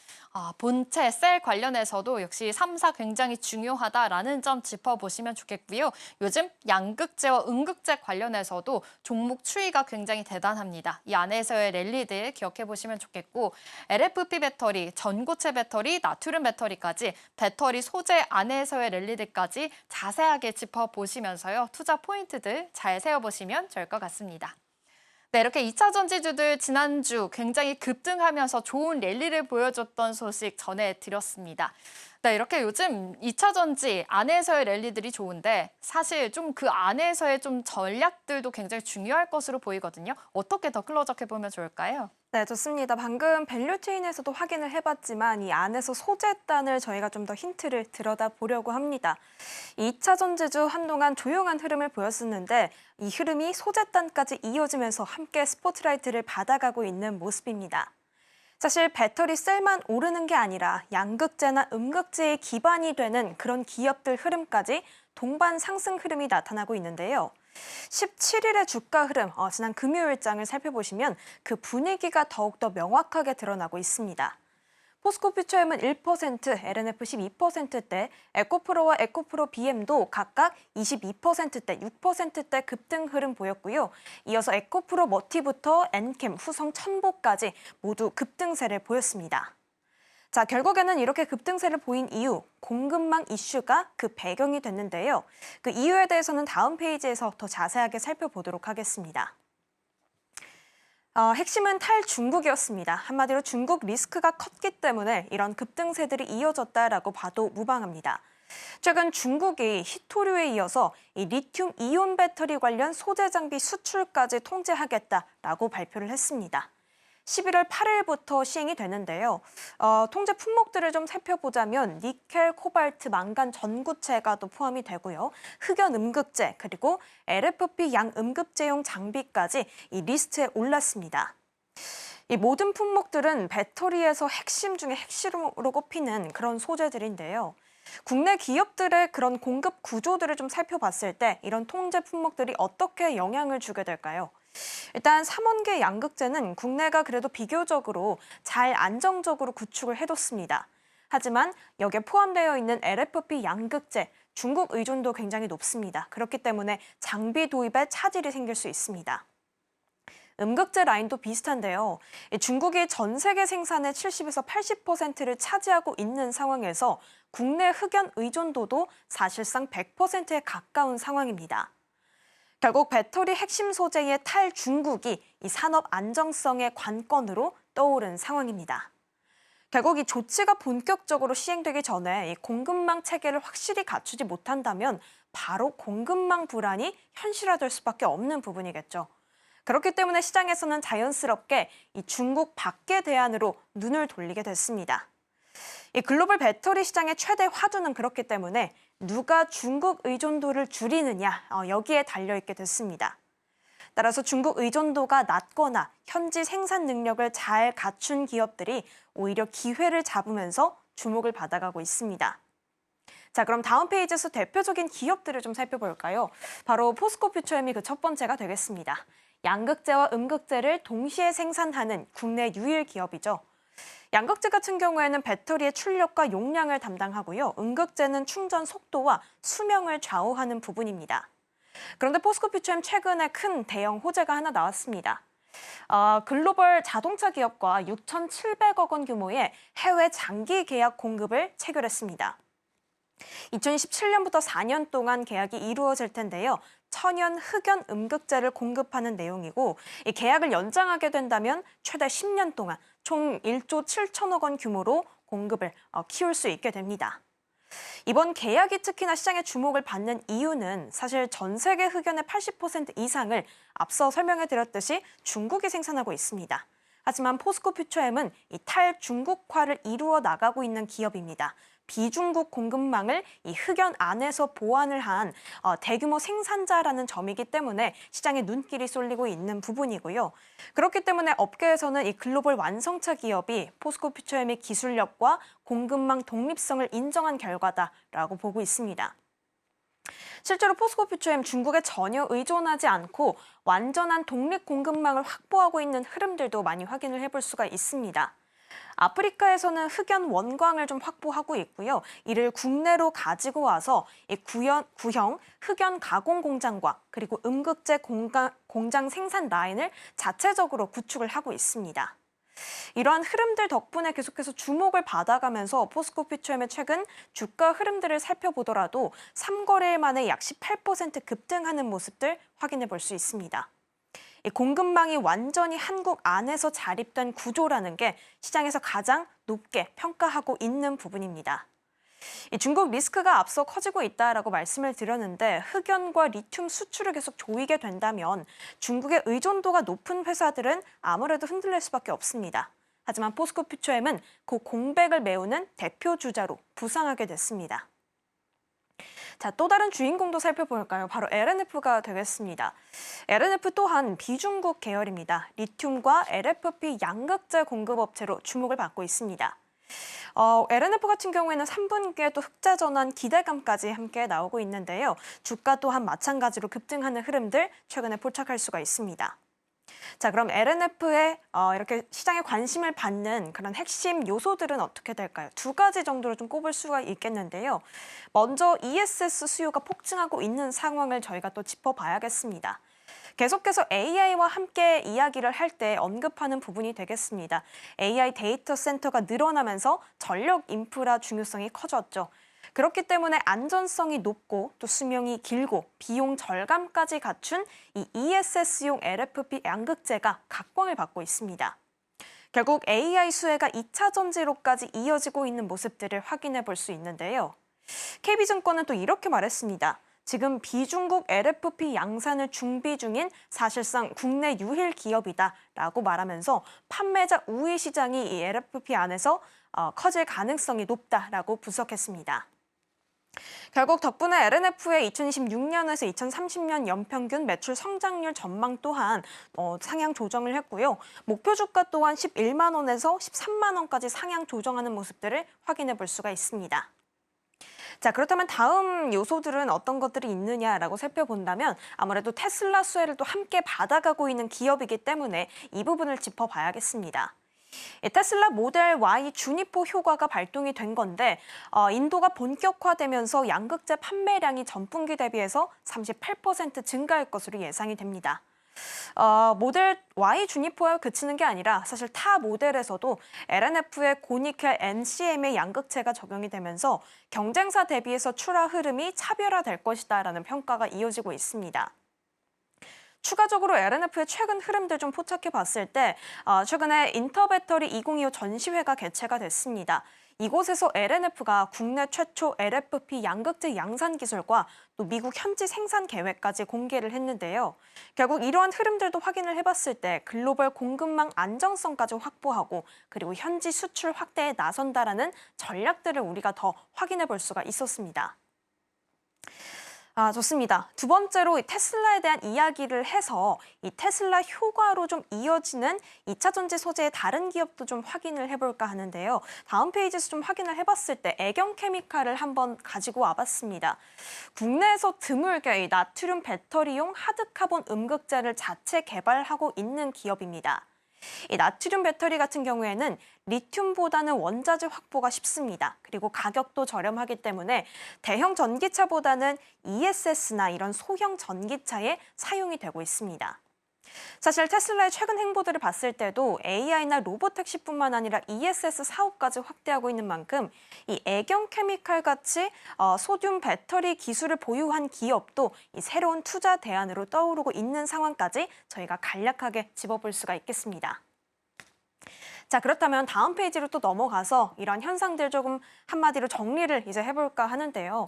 본체, 셀 관련해서도 역시 3사 굉장히 중요하다라는 점 짚어보시면 좋겠고요. 요즘 양극재와 음극재 관련해서도 종목 추이가 굉장히 대단합니다. 이 안에서의 랠리들 기억해보시면 좋겠고 LFP 배터리, 전고체 배터리, 나트륨 배터리까지 배터리 소재 안에서의 랠리들까지 자세하게 짚어보시면서요. 투자 포인트들 잘 세워보시면 좋을 것 같습니다. 네, 이렇게 2차 전지주들 지난주 굉장히 급등하면서 좋은 랠리를 보여줬던 소식 전해드렸습니다. 네, 이렇게 요즘 2차 전지 안에서의 랠리들이 좋은데 사실 좀 그 안에서의 좀 전략들도 굉장히 중요할 것으로 보이거든요. 어떻게 더 클로즈업해보면 좋을까요? 네, 좋습니다. 방금 밸류체인에서도 확인을 해봤지만 이 안에서 소재단을 저희가 좀 더 힌트를 들여다보려고 합니다. 2차 전지주 한동안 조용한 흐름을 보였었는데 이 흐름이 소재단까지 이어지면서 함께 스포트라이트를 받아가고 있는 모습입니다. 사실 배터리 셀만 오르는 게 아니라 양극재나 음극재의 기반이 되는 그런 기업들 흐름까지 동반 상승 흐름이 나타나고 있는데요. 17일의 주가 흐름, 지난 금요일장을 살펴보시면 그 분위기가 더욱더 명확하게 드러나고 있습니다. 포스코 퓨처엠은 1%, LNF 12%대, 에코프로와 에코프로 BM도 각각 22%대, 6%대 급등 흐름 보였고요. 이어서 에코프로 머티부터 엔캠, 후성 첨보까지 모두 급등세를 보였습니다. 자, 결국에는 이렇게 급등세를 보인 이유, 공급망 이슈가 그 배경이 됐는데요. 그 이유에 대해서는 다음 페이지에서 더 자세하게 살펴보도록 하겠습니다. 핵심은 탈중국이었습니다. 한마디로 중국 리스크가 컸기 때문에 이런 급등세들이 이어졌다라고 봐도 무방합니다. 최근 중국이 히토류에 이어서 이 리튬 이온 배터리 관련 소재 장비 수출까지 통제하겠다라고 발표를 했습니다. 11월 8일부터 시행이 되는데요. 통제 품목들을 좀 살펴보자면 니켈, 코발트, 망간, 전구체가 또 포함이 되고요. 흑연 음극재 그리고 LFP 양음극재용 장비까지 이 리스트에 올랐습니다. 이 모든 품목들은 배터리에서 핵심 중에 핵심으로 꼽히는 그런 소재들인데요. 국내 기업들의 그런 공급 구조들을 좀 살펴봤을 때 이런 통제 품목들이 어떻게 영향을 주게 될까요? 일단 3원계 양극재는 국내가 그래도 비교적으로 잘 안정적으로 구축을 해뒀습니다. 하지만 여기에 포함되어 있는 LFP 양극재, 중국 의존도 굉장히 높습니다. 그렇기 때문에 장비 도입에 차질이 생길 수 있습니다. 음극재 라인도 비슷한데요. 중국이 전 세계 생산의 70에서 80%를 차지하고 있는 상황에서 국내 흑연 의존도도 사실상 100%에 가까운 상황입니다. 결국 배터리 핵심 소재의 탈중국이 이 산업 안정성의 관건으로 떠오른 상황입니다. 결국 이 조치가 본격적으로 시행되기 전에 이 공급망 체계를 확실히 갖추지 못한다면 바로 공급망 불안이 현실화될 수밖에 없는 부분이겠죠. 그렇기 때문에 시장에서는 자연스럽게 이 중국 밖의 대안으로 눈을 돌리게 됐습니다. 이 글로벌 배터리 시장의 최대 화두는 그렇기 때문에 누가 중국 의존도를 줄이느냐 여기에 달려있게 됐습니다. 따라서 중국 의존도가 낮거나 현지 생산 능력을 잘 갖춘 기업들이 오히려 기회를 잡으면서 주목을 받아가고 있습니다. 자, 그럼 다음 페이지에서 대표적인 기업들을 좀 살펴볼까요? 바로 포스코 퓨처엠이 그 첫 번째가 되겠습니다. 양극재와 음극재를 동시에 생산하는 국내 유일 기업이죠. 양극재 같은 경우에는 배터리의 출력과 용량을 담당하고요. 음극재는 충전 속도와 수명을 좌우하는 부분입니다. 그런데 포스코 퓨처엠 최근에 큰 대형 호재가 하나 나왔습니다. 글로벌 자동차 기업과 6,700억 원 규모의 해외 장기 계약 공급을 체결했습니다. 2017년부터 4년 동안 계약이 이루어질 텐데요. 천연 흑연 음극재를 공급하는 내용이고 이 계약을 연장하게 된다면 최대 10년 동안 총 1조 7천억 원 규모로 공급을 키울 수 있게 됩니다. 이번 계약이 특히나 시장의 주목을 받는 이유는 사실 전 세계 흑연의 80% 이상을 앞서 설명해드렸듯이 중국이 생산하고 있습니다. 하지만 포스코 퓨처엠은 이 탈중국화를 이루어 나가고 있는 기업입니다. 비중국 공급망을 이 흑연 안에서 보완을 한 대규모 생산자라는 점이기 때문에 시장에 눈길이 쏠리고 있는 부분이고요. 그렇기 때문에 업계에서는 이 글로벌 완성차 기업이 포스코 퓨처엠의 기술력과 공급망 독립성을 인정한 결과다라고 보고 있습니다. 실제로 포스코 퓨처엠 중국에 전혀 의존하지 않고 완전한 독립 공급망을 확보하고 있는 흐름들도 많이 확인을 해볼 수가 있습니다. 아프리카에서는 흑연 원광을 좀 확보하고 있고요. 이를 국내로 가지고 와서 이 구형 흑연 가공 공장과 그리고 음극재 공장 생산 라인을 자체적으로 구축을 하고 있습니다. 이러한 흐름들 덕분에 계속해서 주목을 받아가면서 포스코 퓨처엠의 최근 주가 흐름들을 살펴보더라도 3거래일 만에 약 18% 급등하는 모습들 확인해 볼 수 있습니다. 이 공급망이 완전히 한국 안에서 자립된 구조라는 게 시장에서 가장 높게 평가하고 있는 부분입니다. 이 중국 리스크가 앞서 커지고 있다라고 말씀을 드렸는데 흑연과 리튬 수출을 계속 조이게 된다면 중국의 의존도가 높은 회사들은 아무래도 흔들릴 수밖에 없습니다. 하지만 포스코 퓨처엠은 그 공백을 메우는 대표 주자로 부상하게 됐습니다. 자, 또 다른 주인공도 살펴볼까요? 바로 LNF가 되겠습니다. LNF 또한 비중국 계열입니다. 리튬과 LFP 양극재 공급업체로 주목을 받고 있습니다. LNF 같은 경우에는 3분기에 또 흑자 전환 기대감까지 함께 나오고 있는데요. 주가 또한 마찬가지로 급등하는 흐름들 최근에 포착할 수가 있습니다. 자, 그럼 LNF에 이렇게 시장에 관심을 받는 그런 핵심 요소들은 어떻게 될까요? 두 가지 정도로 좀 꼽을 수가 있겠는데요. 먼저 ESS 수요가 폭증하고 있는 상황을 저희가 또 짚어봐야겠습니다. 계속해서 AI와 함께 이야기를 할 때 언급하는 부분이 되겠습니다. AI 데이터 센터가 늘어나면서 전력 인프라 중요성이 커졌죠. 그렇기 때문에 안전성이 높고 또 수명이 길고 비용 절감까지 갖춘 이 ESS용 LFP 양극재가 각광을 받고 있습니다. 결국 AI 수혜가 2차 전지로까지 이어지고 있는 모습들을 확인해 볼 수 있는데요. KB증권은 또 이렇게 말했습니다. 지금 비중국 LFP 양산을 준비 중인 사실상 국내 유일 기업이다라고 말하면서 판매자 우위 시장이 이 LFP 안에서 커질 가능성이 높다라고 분석했습니다. 결국 덕분에 LNF의 2026년에서 2030년 연평균 매출 성장률 전망 또한 상향 조정을 했고요. 목표 주가 또한 11만 원에서 13만 원까지 상향 조정하는 모습들을 확인해 볼 수가 있습니다. 자, 그렇다면 다음 요소들은 어떤 것들이 있느냐라고 살펴본다면 아무래도 테슬라 수혜를 또 함께 받아가고 있는 기업이기 때문에 이 부분을 짚어봐야겠습니다. 테슬라 모델 Y 주니퍼 효과가 발동이 된 건데 인도가 본격화되면서 양극재 판매량이 전분기 대비해서 38% 증가할 것으로 예상이 됩니다. 모델 Y 주니퍼에 그치는 게 아니라 사실 타 모델에서도 LNF의 고니켈 NCM의 양극재가 적용이 되면서 경쟁사 대비해서 출하 흐름이 차별화될 것이다라는 평가가 이어지고 있습니다. 추가적으로 LNF의 최근 흐름들 좀 포착해 봤을 때 최근에 인터배터리 2025 전시회가 개최가 됐습니다. 이곳에서 LNF가 국내 최초 LFP 양극재 양산 기술과 또 미국 현지 생산 계획까지 공개를 했는데요. 결국 이러한 흐름들도 확인을 해봤을 때 글로벌 공급망 안정성까지 확보하고 그리고 현지 수출 확대에 나선다라는 전략들을 우리가 더 확인해 볼 수가 있었습니다. 좋습니다. 두 번째로 이 테슬라에 대한 이야기를 해서 이 테슬라 효과로 좀 이어지는 2차 전지 소재의 다른 기업도 좀 확인을 해볼까 하는데요. 다음 페이지에서 좀 확인을 해봤을 때 애경케미칼을 한번 가지고 와봤습니다. 국내에서 드물게 이 나트륨 배터리용 하드카본 음극재를 자체 개발하고 있는 기업입니다. 이 나트륨 배터리 같은 경우에는 리튬보다는 원자재 확보가 쉽습니다. 그리고 가격도 저렴하기 때문에 대형 전기차보다는 ESS나 이런 소형 전기차에 사용이 되고 있습니다. 사실 테슬라의 최근 행보들을 봤을 때도 AI나 로보택시뿐만 아니라 ESS 사업까지 확대하고 있는 만큼 이 애경케미칼 같이 소듐 배터리 기술을 보유한 기업도 이 새로운 투자 대안으로 떠오르고 있는 상황까지 저희가 간략하게 짚어볼 수가 있겠습니다. 자, 그렇다면 다음 페이지로 또 넘어가서 이런 현상들 조금 한마디로 정리를 이제 해볼까 하는데요.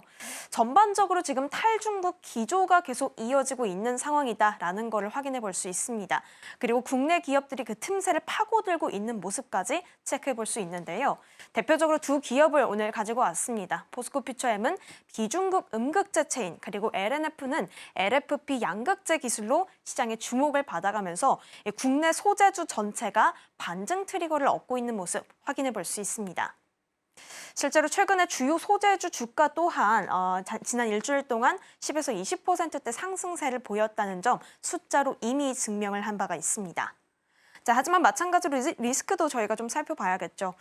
전반적으로 지금 탈중국 기조가 계속 이어지고 있는 상황이다라는 거를 확인해 볼 수 있습니다. 그리고 국내 기업들이 그 틈새를 파고들고 있는 모습까지 체크해 볼 수 있는데요. 대표적으로 두 기업을 오늘 가지고 왔습니다. 포스코퓨처엠은 비중국 음극재 체인, 그리고 LNF는 LFP 양극재 기술로 시장의 주목을 받아가면서 국내 소재주 전체가 반등 트리거를 얻고 있는 모습 확인해 볼 수 있습니다. 실제로 최근에 주요 소재주 주가 또한 지난 일주일 동안 10에서 20%대 상승세를 보였다는 점 숫자로 이미 증명을 한 바가 있습니다. 자, 하지만 마찬가지로 리스크도 저희가 좀 살펴봐야겠죠.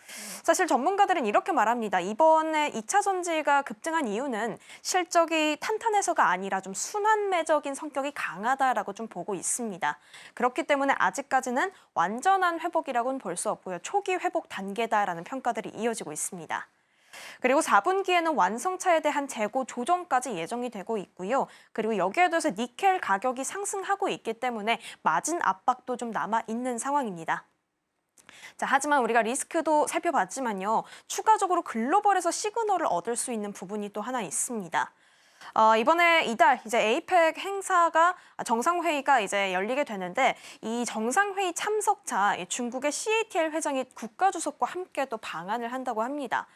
사실 전문가들은 이렇게 말합니다. 이번에 2차 전지가 급등한 이유는 실적이 탄탄해서가 아니라 좀 순환매적인 성격이 강하다라고 좀 보고 있습니다. 그렇기 때문에 아직까지는 완전한 회복이라고는 볼 수 없고요. 초기 회복 단계다라는 평가들이 이어지고 있습니다. 그리고 4분기에는 완성차에 대한 재고 조정까지 예정이 되고 있고요. 그리고 여기에 더해서 니켈 가격이 상승하고 있기 때문에 마진 압박도 좀 남아있는 상황입니다. 자, 하지만 우리가 리스크도 살펴봤지만요. 추가적으로 글로벌에서 시그널을 얻을 수 있는 부분이 또 하나 있습니다. 이번에 이달 이제 에이펙 행사가 정상회의가 이제 열리게 되는데 이 정상회의 참석차 중국의 CATL 회장이 국가주석과 함께 또 방한을 한다고 합니다.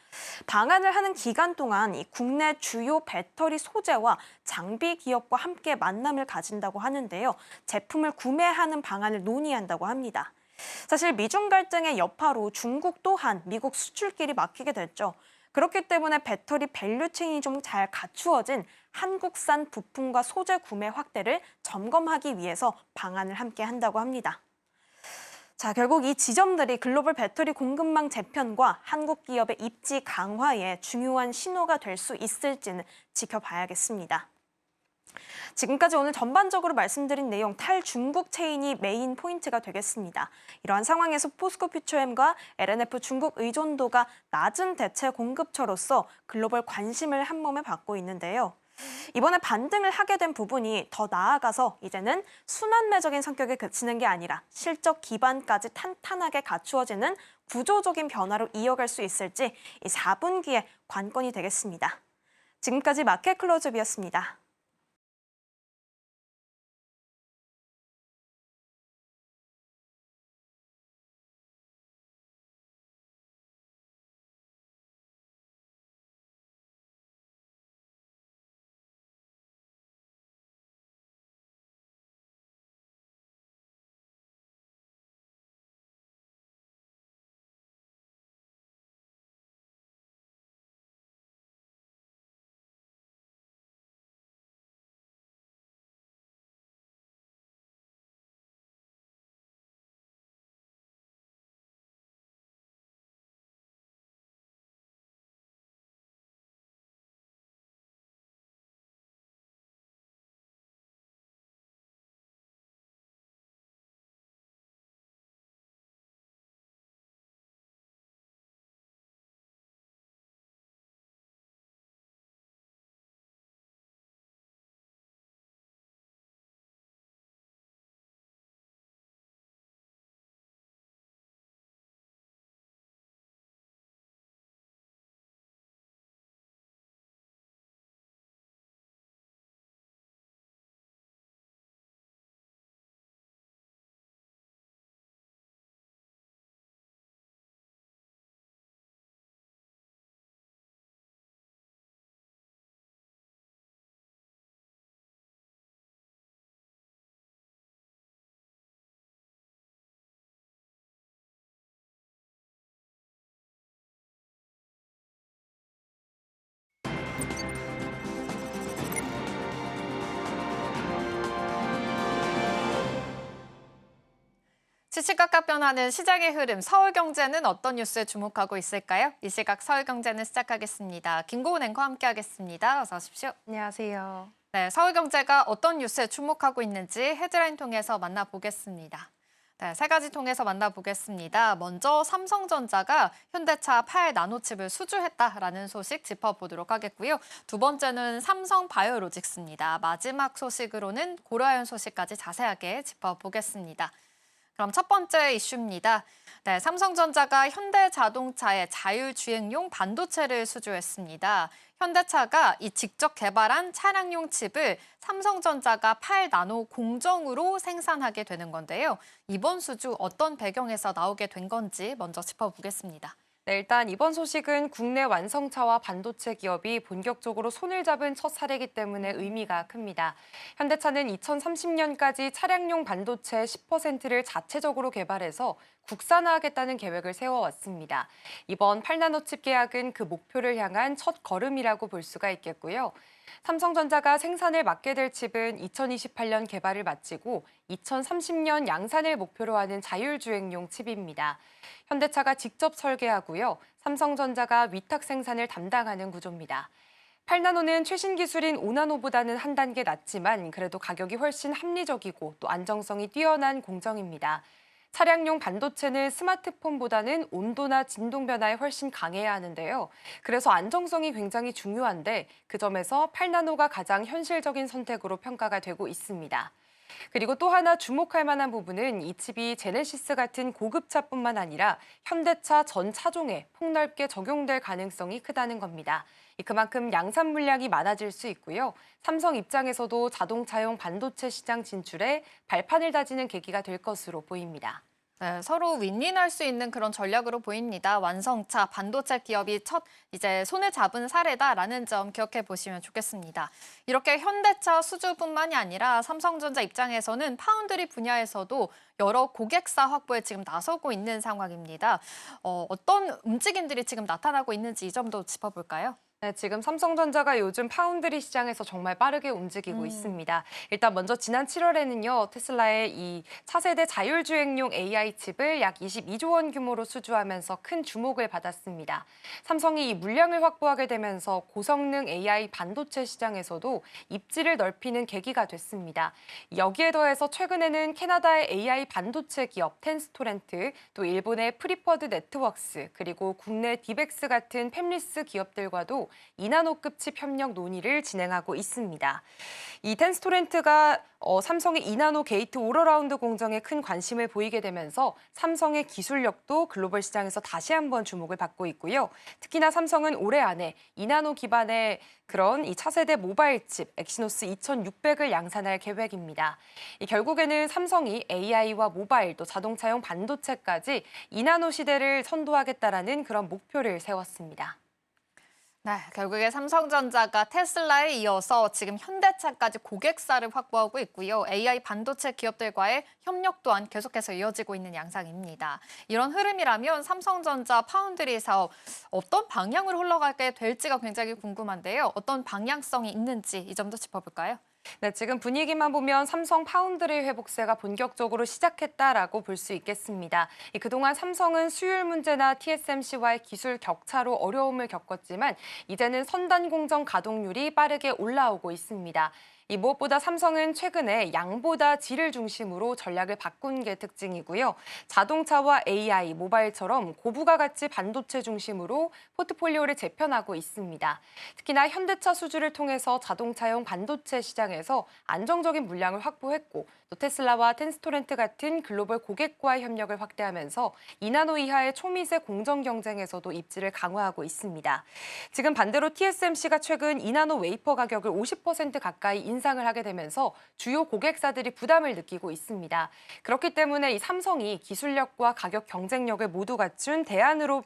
방한을 하는 기간 동안 이 국내 주요 배터리 소재와 장비 기업과 함께 만남을 가진다고 하는데요. 제품을 구매하는 방안을 논의한다고 합니다. 사실 미중 갈등의 여파로 중국 또한 미국 수출길이 막히게 됐죠. 그렇기 때문에 배터리 밸류체인이 좀 잘 갖추어진 한국산 부품과 소재 구매 확대를 점검하기 위해서 방안을 함께 한다고 합니다. 자, 결국 이 지점들이 글로벌 배터리 공급망 재편과 한국 기업의 입지 강화에 중요한 신호가 될 수 있을지는 지켜봐야겠습니다. 지금까지 오늘 전반적으로 말씀드린 내용 탈중국 체인이 메인 포인트가 되겠습니다. 이러한 상황에서 포스코퓨처엠과 LNF 중국 의존도가 낮은 대체 공급처로서 글로벌 관심을 한몸에 받고 있는데요. 이번에 반등을 하게 된 부분이 더 나아가서 이제는 순환매적인 성격에 그치는 게 아니라 실적 기반까지 탄탄하게 갖추어지는 구조적인 변화로 이어갈 수 있을지 이 4분기에 관건이 되겠습니다. 지금까지 마켓 클로즈업이었습니다. 시시각각 변하는 시장의 흐름, 서울경제는 어떤 뉴스에 주목하고 있을까요? 이 시각 서울경제는 시작하겠습니다. 김고은 앵커와 함께하겠습니다. 어서 오십시오. 안녕하세요. 네, 서울경제가 어떤 뉴스에 주목하고 있는지 헤드라인 통해서 만나보겠습니다. 네, 세 가지 통해서 만나보겠습니다. 먼저 삼성전자가 현대차 8나노칩을 수주했다라는 소식 짚어보도록 하겠고요. 두 번째는 삼성바이오로직스입니다. 마지막 소식으로는 고려아연 소식까지 자세하게 짚어보겠습니다. 그럼 첫 번째 이슈입니다. 네, 삼성전자가 현대자동차의 자율주행용 반도체를 수주했습니다. 현대차가 이 직접 개발한 차량용 칩을 삼성전자가 8나노 공정으로 생산하게 되는 건데요. 이번 수주 어떤 배경에서 나오게 된 건지 먼저 짚어보겠습니다. 네, 일단 이번 소식은 국내 완성차와 반도체 기업이 본격적으로 손을 잡은 첫 사례이기 때문에 의미가 큽니다. 현대차는 2030년까지 차량용 반도체 10%를 자체적으로 개발해서 국산화하겠다는 계획을 세워왔습니다. 이번 8나노칩 계약은 그 목표를 향한 첫 걸음이라고 볼 수가 있겠고요. 삼성전자가 생산을 맡게 될 칩은 2028년 개발을 마치고 2030년 양산을 목표로 하는 자율주행용 칩입니다. 현대차가 직접 설계하고요. 삼성전자가 위탁 생산을 담당하는 구조입니다. 8나노는 최신 기술인 5나노보다는 한 단계 낮지만 그래도 가격이 훨씬 합리적이고 또 안정성이 뛰어난 공정입니다. 차량용 반도체는 스마트폰보다는 온도나 진동 변화에 훨씬 강해야 하는데요. 그래서 안정성이 굉장히 중요한데 그 점에서 8나노가 가장 현실적인 선택으로 평가가 되고 있습니다. 그리고 또 하나 주목할 만한 부분은 이 칩이 제네시스 같은 고급차뿐만 아니라 현대차 전 차종에 폭넓게 적용될 가능성이 크다는 겁니다. 그만큼 양산 물량이 많아질 수 있고요. 삼성 입장에서도 자동차용 반도체 시장 진출에 발판을 다지는 계기가 될 것으로 보입니다. 네, 서로 윈윈할 수 있는 그런 전략으로 보입니다. 완성차, 반도체 기업이 이제 손을 잡은 사례다라는 점 기억해 보시면 좋겠습니다. 이렇게 현대차 수주뿐만이 아니라 삼성전자 입장에서는 파운드리 분야에서도 여러 고객사 확보에 지금 나서고 있는 상황입니다. 어떤 움직임들이 지금 나타나고 있는지 이 점도 짚어볼까요? 네, 지금 삼성전자가 요즘 파운드리 시장에서 정말 빠르게 움직이고 있습니다. 일단 먼저 지난 7월에는요. 테슬라의 이 차세대 자율주행용 AI 칩을 약 22조 원 규모로 수주하면서 큰 주목을 받았습니다. 삼성이 이 물량을 확보하게 되면서 고성능 AI 반도체 시장에서도 입지를 넓히는 계기가 됐습니다. 여기에 더해서 최근에는 캐나다의 AI 반도체 기업 텐스토렌트, 또 일본의 프리퍼드 네트워크스, 그리고 국내 디벡스 같은 팹리스 기업들과도 2나노급 칩 협력 논의를 진행하고 있습니다. 이 텐스토렌트가 삼성의 2나노 게이트 올어라운드 공정에 큰 관심을 보이게 되면서 삼성의 기술력도 글로벌 시장에서 다시 한번 주목을 받고 있고요. 특히나 삼성은 올해 안에 2나노 기반의 그런 이 차세대 모바일 칩 엑시노스 2600을 양산할 계획입니다. 결국에는 삼성이 AI와 모바일 또 자동차용 반도체까지 2나노 시대를 선도하겠다라는 그런 목표를 세웠습니다. 네, 결국에 삼성전자가 테슬라에 이어서 지금 현대차까지 고객사를 확보하고 있고요. AI 반도체 기업들과의 협력 또한 계속해서 이어지고 있는 양상입니다. 이런 흐름이라면 삼성전자 파운드리 사업 어떤 방향으로 흘러가게 될지가 굉장히 궁금한데요. 어떤 방향성이 있는지 이 점도 짚어볼까요? 네, 지금 분위기만 보면 삼성 파운드리 회복세가 본격적으로 시작했다라고 볼 수 있겠습니다. 그동안 삼성은 수율 문제나 TSMC와의 기술 격차로 어려움을 겪었지만 이제는 선단 공정 가동률이 빠르게 올라오고 있습니다. 무엇보다 삼성은 최근에 양보다 질을 중심으로 전략을 바꾼 게 특징이고요. 자동차와 AI, 모바일처럼 고부가 가치 반도체 중심으로 포트폴리오를 재편하고 있습니다. 특히나 현대차 수주를 통해서 자동차용 반도체 시장에서 안정적인 물량을 확보했고 또 테슬라와 텐스토렌트 같은 글로벌 고객과의 협력을 확대하면서 2나노 이하의 초미세 공정 경쟁에서도 입지를 강화하고 있습니다. 지금 반대로 TSMC가 최근 2나노 웨이퍼 가격을 50% 가까이 인상을 하게 되면서 주요 고객사들이 부담을 느끼고 있습니다. 그렇기 때문에 이 삼성이 기술력과 가격 경쟁력을 모두 갖춘 대안으로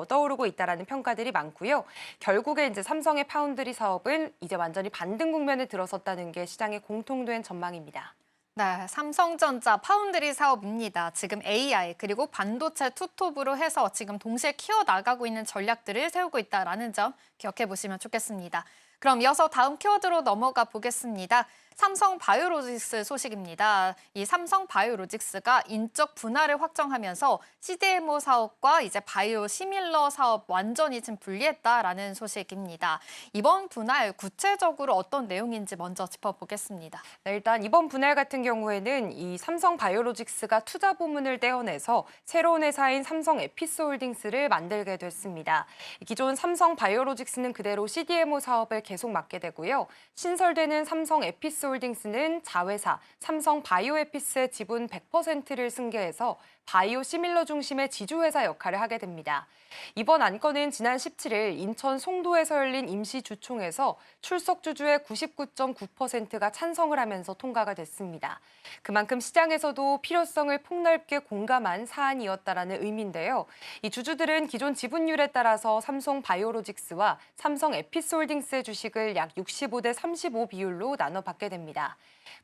떠오르고 있다라는 평가들이 많고요. 결국에 이제 삼성의 파운드리 사업은 이제 완전히 반등 국면에 들어섰다는 게 시장의 공통된 전망입니다. 네, 삼성전자 파운드리 사업입니다. 지금 AI 그리고 반도체 투톱으로 해서 지금 동시에 키워나가고 있는 전략들을 세우고 있다는 점 기억해 보시면 좋겠습니다. 그럼 이어서 다음 키워드로 넘어가 보겠습니다. 삼성 바이오로직스 소식입니다. 이 삼성 바이오로직스가 인적 분할을 확정하면서 CDMO 사업과 이제 바이오 시밀러 사업 완전히 지금 분리했다라는 소식입니다. 이번 분할 구체적으로 어떤 내용인지 먼저 짚어보겠습니다. 네, 일단 이번 분할 같은 경우에는 이 삼성 바이오로직스가 투자 부문을 떼어내서 새로운 회사인 삼성 에피스홀딩스를 만들게 됐습니다. 기존 삼성 바이오로직스는 그대로 CDMO 사업을 계속 맡게 되고요. 신설되는 삼성 에피스홀딩스는 자회사 삼성 바이오에피스의 지분 100%를 승계해서 바이오 시밀러 중심의 지주회사 역할을 하게 됩니다. 이번 안건은 지난 17일 인천 송도에서 열린 임시주총에서 출석 주주의 99.9%가 찬성을 하면서 통과가 됐습니다. 그만큼 시장에서도 필요성을 폭넓게 공감한 사안이었다라는 의미인데요. 이 주주들은 기존 지분율에 따라서 삼성 바이오로직스와 삼성 에피스홀딩스의 주식을 약 65대 35 비율로 나눠 받게 됩니다.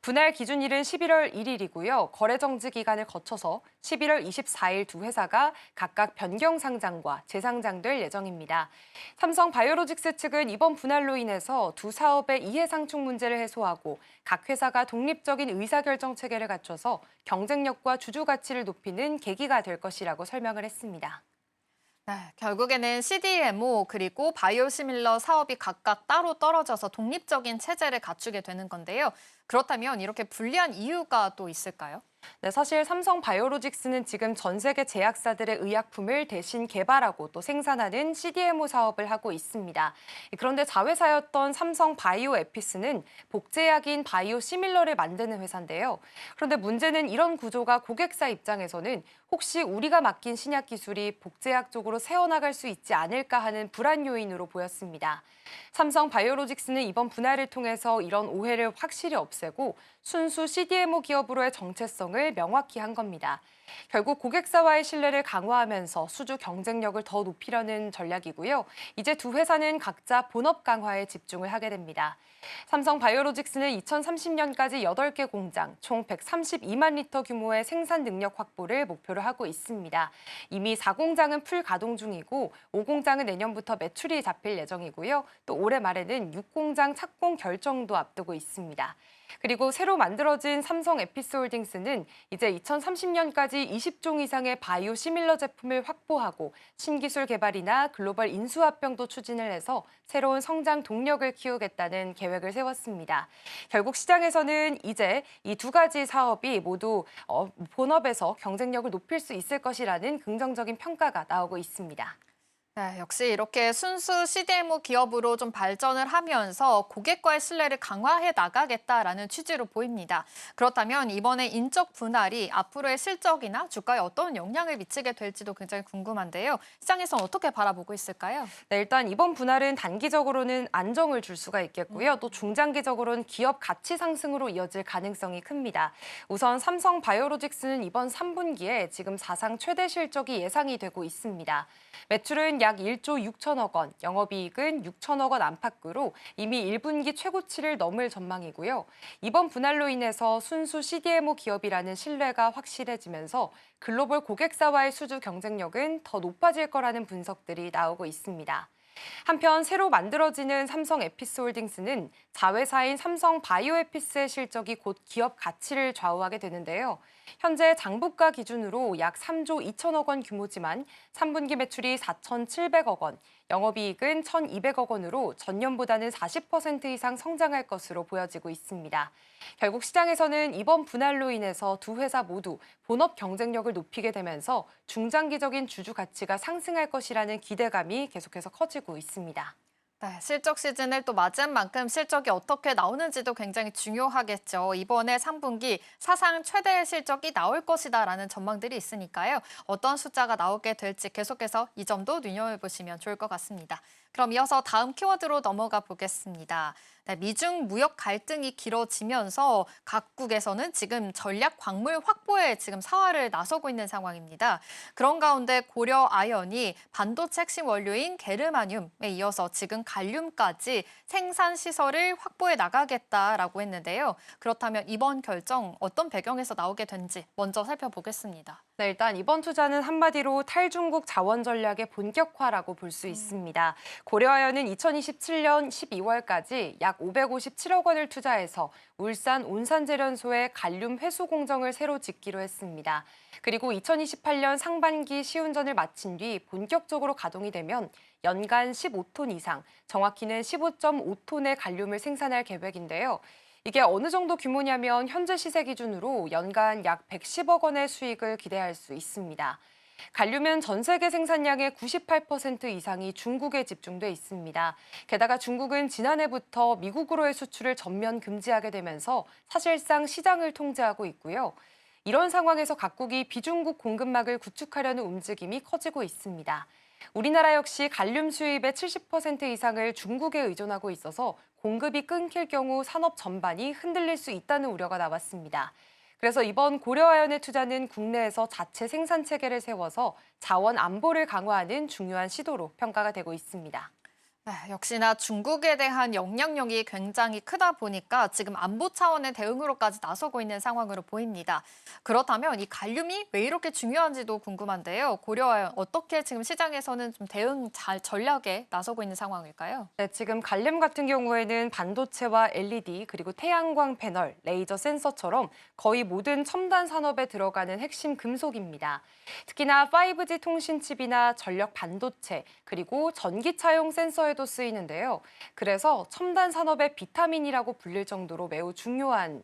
분할 기준일은 11월 1일이고요. 거래 정지 기간을 거쳐서 11월 24일 두 회사가 각각 변경 상장과 재상장될 예정입니다. 삼성 바이오로직스 측은 이번 분할로 인해서 두 사업의 이해상충 문제를 해소하고 각 회사가 독립적인 의사결정 체계를 갖춰서 경쟁력과 주주 가치를 높이는 계기가 될 것이라고 설명을 했습니다. 네, 결국에는 CDMO 그리고 바이오시밀러 사업이 각각 따로 떨어져서 독립적인 체제를 갖추게 되는 건데요. 그렇다면 이렇게 분리한 이유가 또 있을까요? 네, 사실 삼성 바이오로직스는 지금 전 세계 제약사들의 의약품을 대신 개발하고 또 생산하는 CDMO 사업을 하고 있습니다. 그런데 자회사였던 삼성 바이오에피스는 복제약인 바이오 시밀러를 만드는 회사인데요. 그런데 문제는 이런 구조가 고객사 입장에서는 혹시 우리가 맡긴 신약 기술이 복제약 쪽으로 새어나갈 수 있지 않을까 하는 불안 요인으로 보였습니다. 삼성 바이오로직스는 이번 분할을 통해서 이런 오해를 확실히 없애고 순수 CDMO 기업으로의 정체성을 명확히 한 겁니다. 결국 고객사와의 신뢰를 강화하면서 수주 경쟁력을 더 높이려는 전략이고요. 이제 두 회사는 각자 본업 강화에 집중을 하게 됩니다. 삼성 바이오로직스는 2030년까지 8개 공장, 총 132만 리터 규모의 생산 능력 확보를 목표로 하고 있습니다. 이미 4공장은 풀 가동 중이고 5공장은 내년부터 매출이 잡힐 예정이고요. 또 올해 말에는 6공장 착공 결정도 앞두고 있습니다. 그리고 새로 만들어진 삼성 에피스홀딩스는 이제 2030년까지 20종 이상의 바이오 시밀러 제품을 확보하고 신기술 개발이나 글로벌 인수합병도 추진을 해서 새로운 성장 동력을 키우겠다는 계획을 세웠습니다. 결국 시장에서는 이제 이 두 가지 사업이 모두 본업에서 경쟁력을 높일 수 있을 것이라는 긍정적인 평가가 나오고 있습니다. 네, 역시 이렇게 순수 CDMO 기업으로 좀 발전을 하면서 고객과의 신뢰를 강화해 나가겠다라는 취지로 보입니다. 그렇다면 이번에 인적 분할이 앞으로의 실적이나 주가에 어떤 영향을 미치게 될지도 굉장히 궁금한데요. 시장에서는 어떻게 바라보고 있을까요? 네, 일단 이번 분할은 단기적으로는 안정을 줄 수가 있겠고요. 또 중장기적으로는 기업 가치 상승으로 이어질 가능성이 큽니다. 우선 삼성 바이오로직스는 이번 3분기에 지금 사상 최대 실적이 예상이 되고 있습니다. 매출은 약 1조 6천억 원, 영업이익은 6천억 원 안팎으로 이미 1분기 최고치를 넘을 전망이고요. 이번 분할로 인해서 순수 CDMO 기업이라는 신뢰가 확실해지면서 글로벌 고객사와의 수주 경쟁력은 더 높아질 거라는 분석들이 나오고 있습니다. 한편 새로 만들어지는 삼성 에피스홀딩스는 자회사인 삼성 바이오에피스의 실적이 곧 기업 가치를 좌우하게 되는데요. 현재 장부가 기준으로 약 3조 2천억 원 규모지만 3분기 매출이 4,700억 원, 영업이익은 1,200억 원으로 전년보다는 40% 이상 성장할 것으로 보여지고 있습니다. 결국 시장에서는 이번 분할로 인해서 두 회사 모두 본업 경쟁력을 높이게 되면서 중장기적인 주주 가치가 상승할 것이라는 기대감이 계속해서 커지고 있습니다. 네, 실적 시즌을 또 맞은 만큼 실적이 어떻게 나오는지도 굉장히 중요하겠죠. 이번에 3분기 사상 최대 실적이 나올 것이다라는 전망들이 있으니까요. 어떤 숫자가 나오게 될지 계속해서 이 점도 눈여겨보시면 좋을 것 같습니다. 그럼 이어서 다음 키워드로 넘어가 보겠습니다. 네, 미중 무역 갈등이 길어지면서 각국에서는 지금 전략 광물 확보에 지금 사활을 나서고 있는 상황입니다. 그런 가운데 고려 아연이 반도체 핵심 원료인 게르마늄에 이어서 지금 갈륨까지 생산 시설을 확보해 나가겠다라고 했는데요. 그렇다면 이번 결정 어떤 배경에서 나오게 된지 먼저 살펴보겠습니다. 네, 일단 이번 투자는 한마디로 탈중국 자원 전략의 본격화라고 볼 수 있습니다. 고려아연은 2027년 12월까지 약 557억 원을 투자해서 울산 온산제련소에 갈륨 회수 공정을 새로 짓기로 했습니다. 그리고 2028년 상반기 시운전을 마친 뒤 본격적으로 가동이 되면 연간 15톤 이상, 정확히는 15.5톤의 갈륨을 생산할 계획인데요. 이게 어느 정도 규모냐면 현재 시세 기준으로 연간 약 110억 원의 수익을 기대할 수 있습니다. 갈륨은 전 세계 생산량의 98% 이상이 중국에 집중돼 있습니다. 게다가 중국은 지난해부터 미국으로의 수출을 전면 금지하게 되면서 사실상 시장을 통제하고 있고요. 이런 상황에서 각국이 비중국 공급망을 구축하려는 움직임이 커지고 있습니다. 우리나라 역시 갈륨 수입의 70% 이상을 중국에 의존하고 있어서 공급이 끊길 경우 산업 전반이 흔들릴 수 있다는 우려가 나왔습니다. 그래서 이번 고려아연의 투자는 국내에서 자체 생산 체계를 세워서 자원 안보를 강화하는 중요한 시도로 평가가 되고 있습니다. 네, 역시나 중국에 대한 영향력이 굉장히 크다 보니까 지금 안보 차원의 대응으로까지 나서고 있는 상황으로 보입니다. 그렇다면 이 갈륨이 왜 이렇게 중요한지도 궁금한데요. 고려아연 어떻게 지금 시장에서는 좀 대응 전략에 나서고 있는 상황일까요? 네, 지금 갈륨 같은 경우에는 반도체와 LED 그리고 태양광 패널, 레이저 센서처럼 거의 모든 첨단 산업에 들어가는 핵심 금속입니다. 특히나 5G 통신칩이나 전력 반도체 그리고 전기차용 센서에도 쓰이는데요. 그래서 첨단 산업의 비타민이라고 불릴 정도로 매우 중요한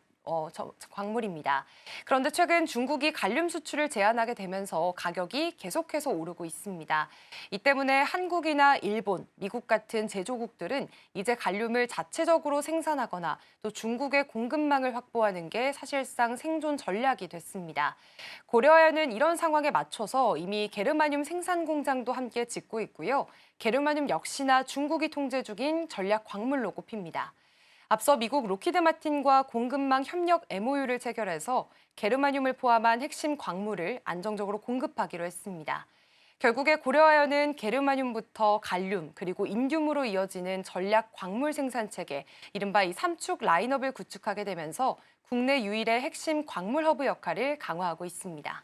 광물입니다. 그런데 최근 중국이 갈륨 수출을 제한하게 되면서 가격이 계속해서 오르고 있습니다. 이 때문에 한국이나 일본, 미국 같은 제조국들은 이제 갈륨을 자체적으로 생산하거나 또 중국의 공급망을 확보하는 게 사실상 생존 전략이 됐습니다. 고려아연은 이런 상황에 맞춰서 이미 게르마늄 생산 공장도 함께 짓고 있고요. 게르마늄 역시나 중국이 통제 중인 전략 광물로 꼽힙니다. 앞서 미국 로키드 마틴과 공급망 협력 MOU를 체결해서 게르마늄을 포함한 핵심 광물을 안정적으로 공급하기로 했습니다. 결국에 고려아연은 게르마늄부터 갈륨 그리고 인듐으로 이어지는 전략 광물 생산 체계, 이른바 이 3축 라인업을 구축하게 되면서 국내 유일의 핵심 광물 허브 역할을 강화하고 있습니다.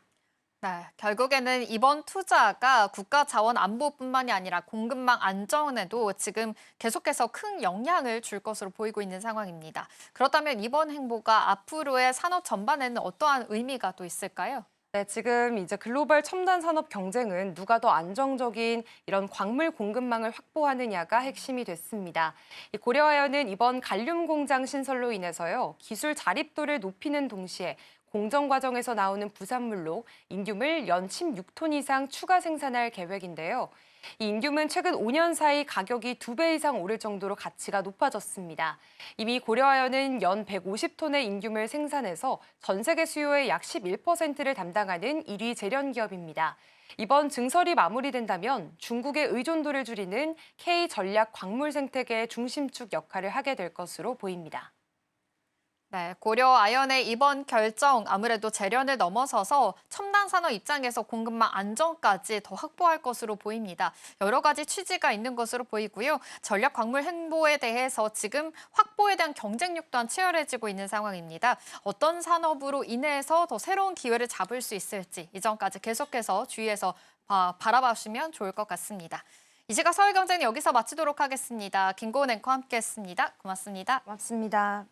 네, 결국에는 이번 투자가 국가 자원 안보뿐만이 아니라 공급망 안정에도 지금 계속해서 큰 영향을 줄 것으로 보이고 있는 상황입니다. 그렇다면 이번 행보가 앞으로의 산업 전반에는 어떠한 의미가 또 있을까요? 네, 지금 이제 글로벌 첨단 산업 경쟁은 누가 더 안정적인 이런 광물 공급망을 확보하느냐가 핵심이 됐습니다. 이 고려아연은 이번 갈륨 공장 신설로 인해서요, 기술 자립도를 높이는 동시에 공정 과정에서 나오는 부산물로 인듐을 연 16톤 이상 추가 생산할 계획인데요. 이 인듐은 최근 5년 사이 가격이 2배 이상 오를 정도로 가치가 높아졌습니다. 이미 고려아연은 연 150톤의 인듐을 생산해서 전 세계 수요의 약 11%를 담당하는 1위 제련 기업입니다. 이번 증설이 마무리된다면 중국의 의존도를 줄이는 K 전략 광물 생태계의 중심축 역할을 하게 될 것으로 보입니다. 네, 고려 아연의 이번 결정 아무래도 재련을 넘어서서 첨단 산업 입장에서 공급망 안정까지 더 확보할 것으로 보입니다. 여러 가지 취지가 있는 것으로 보이고요. 전략 광물 행보에 대해서 지금 확보에 대한 경쟁력 또한 치열해지고 있는 상황입니다. 어떤 산업으로 인해서 더 새로운 기회를 잡을 수 있을지 이 점까지 계속해서 주의해서 바라보시면 좋을 것 같습니다. 이 시각 서울경제는 여기서 마치도록 하겠습니다. 김고은 앵커와 함께했습니다. 고맙습니다. 고맙습니다.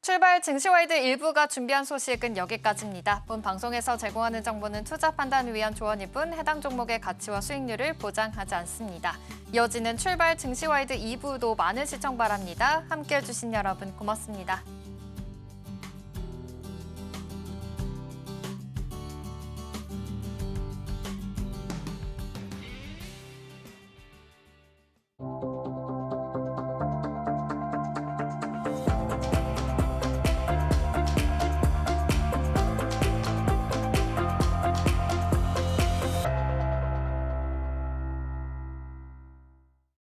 출발 증시와이드 일부가 준비한 소식은 여기까지입니다. 본 방송에서 제공하는 정보는 투자 판단을 위한 조언일 뿐 해당 종목의 가치와 수익률을 보장하지 않습니다. 이어지는 출발 증시와이드 2부도 많은 시청 바랍니다. 함께해 주신 여러분 고맙습니다.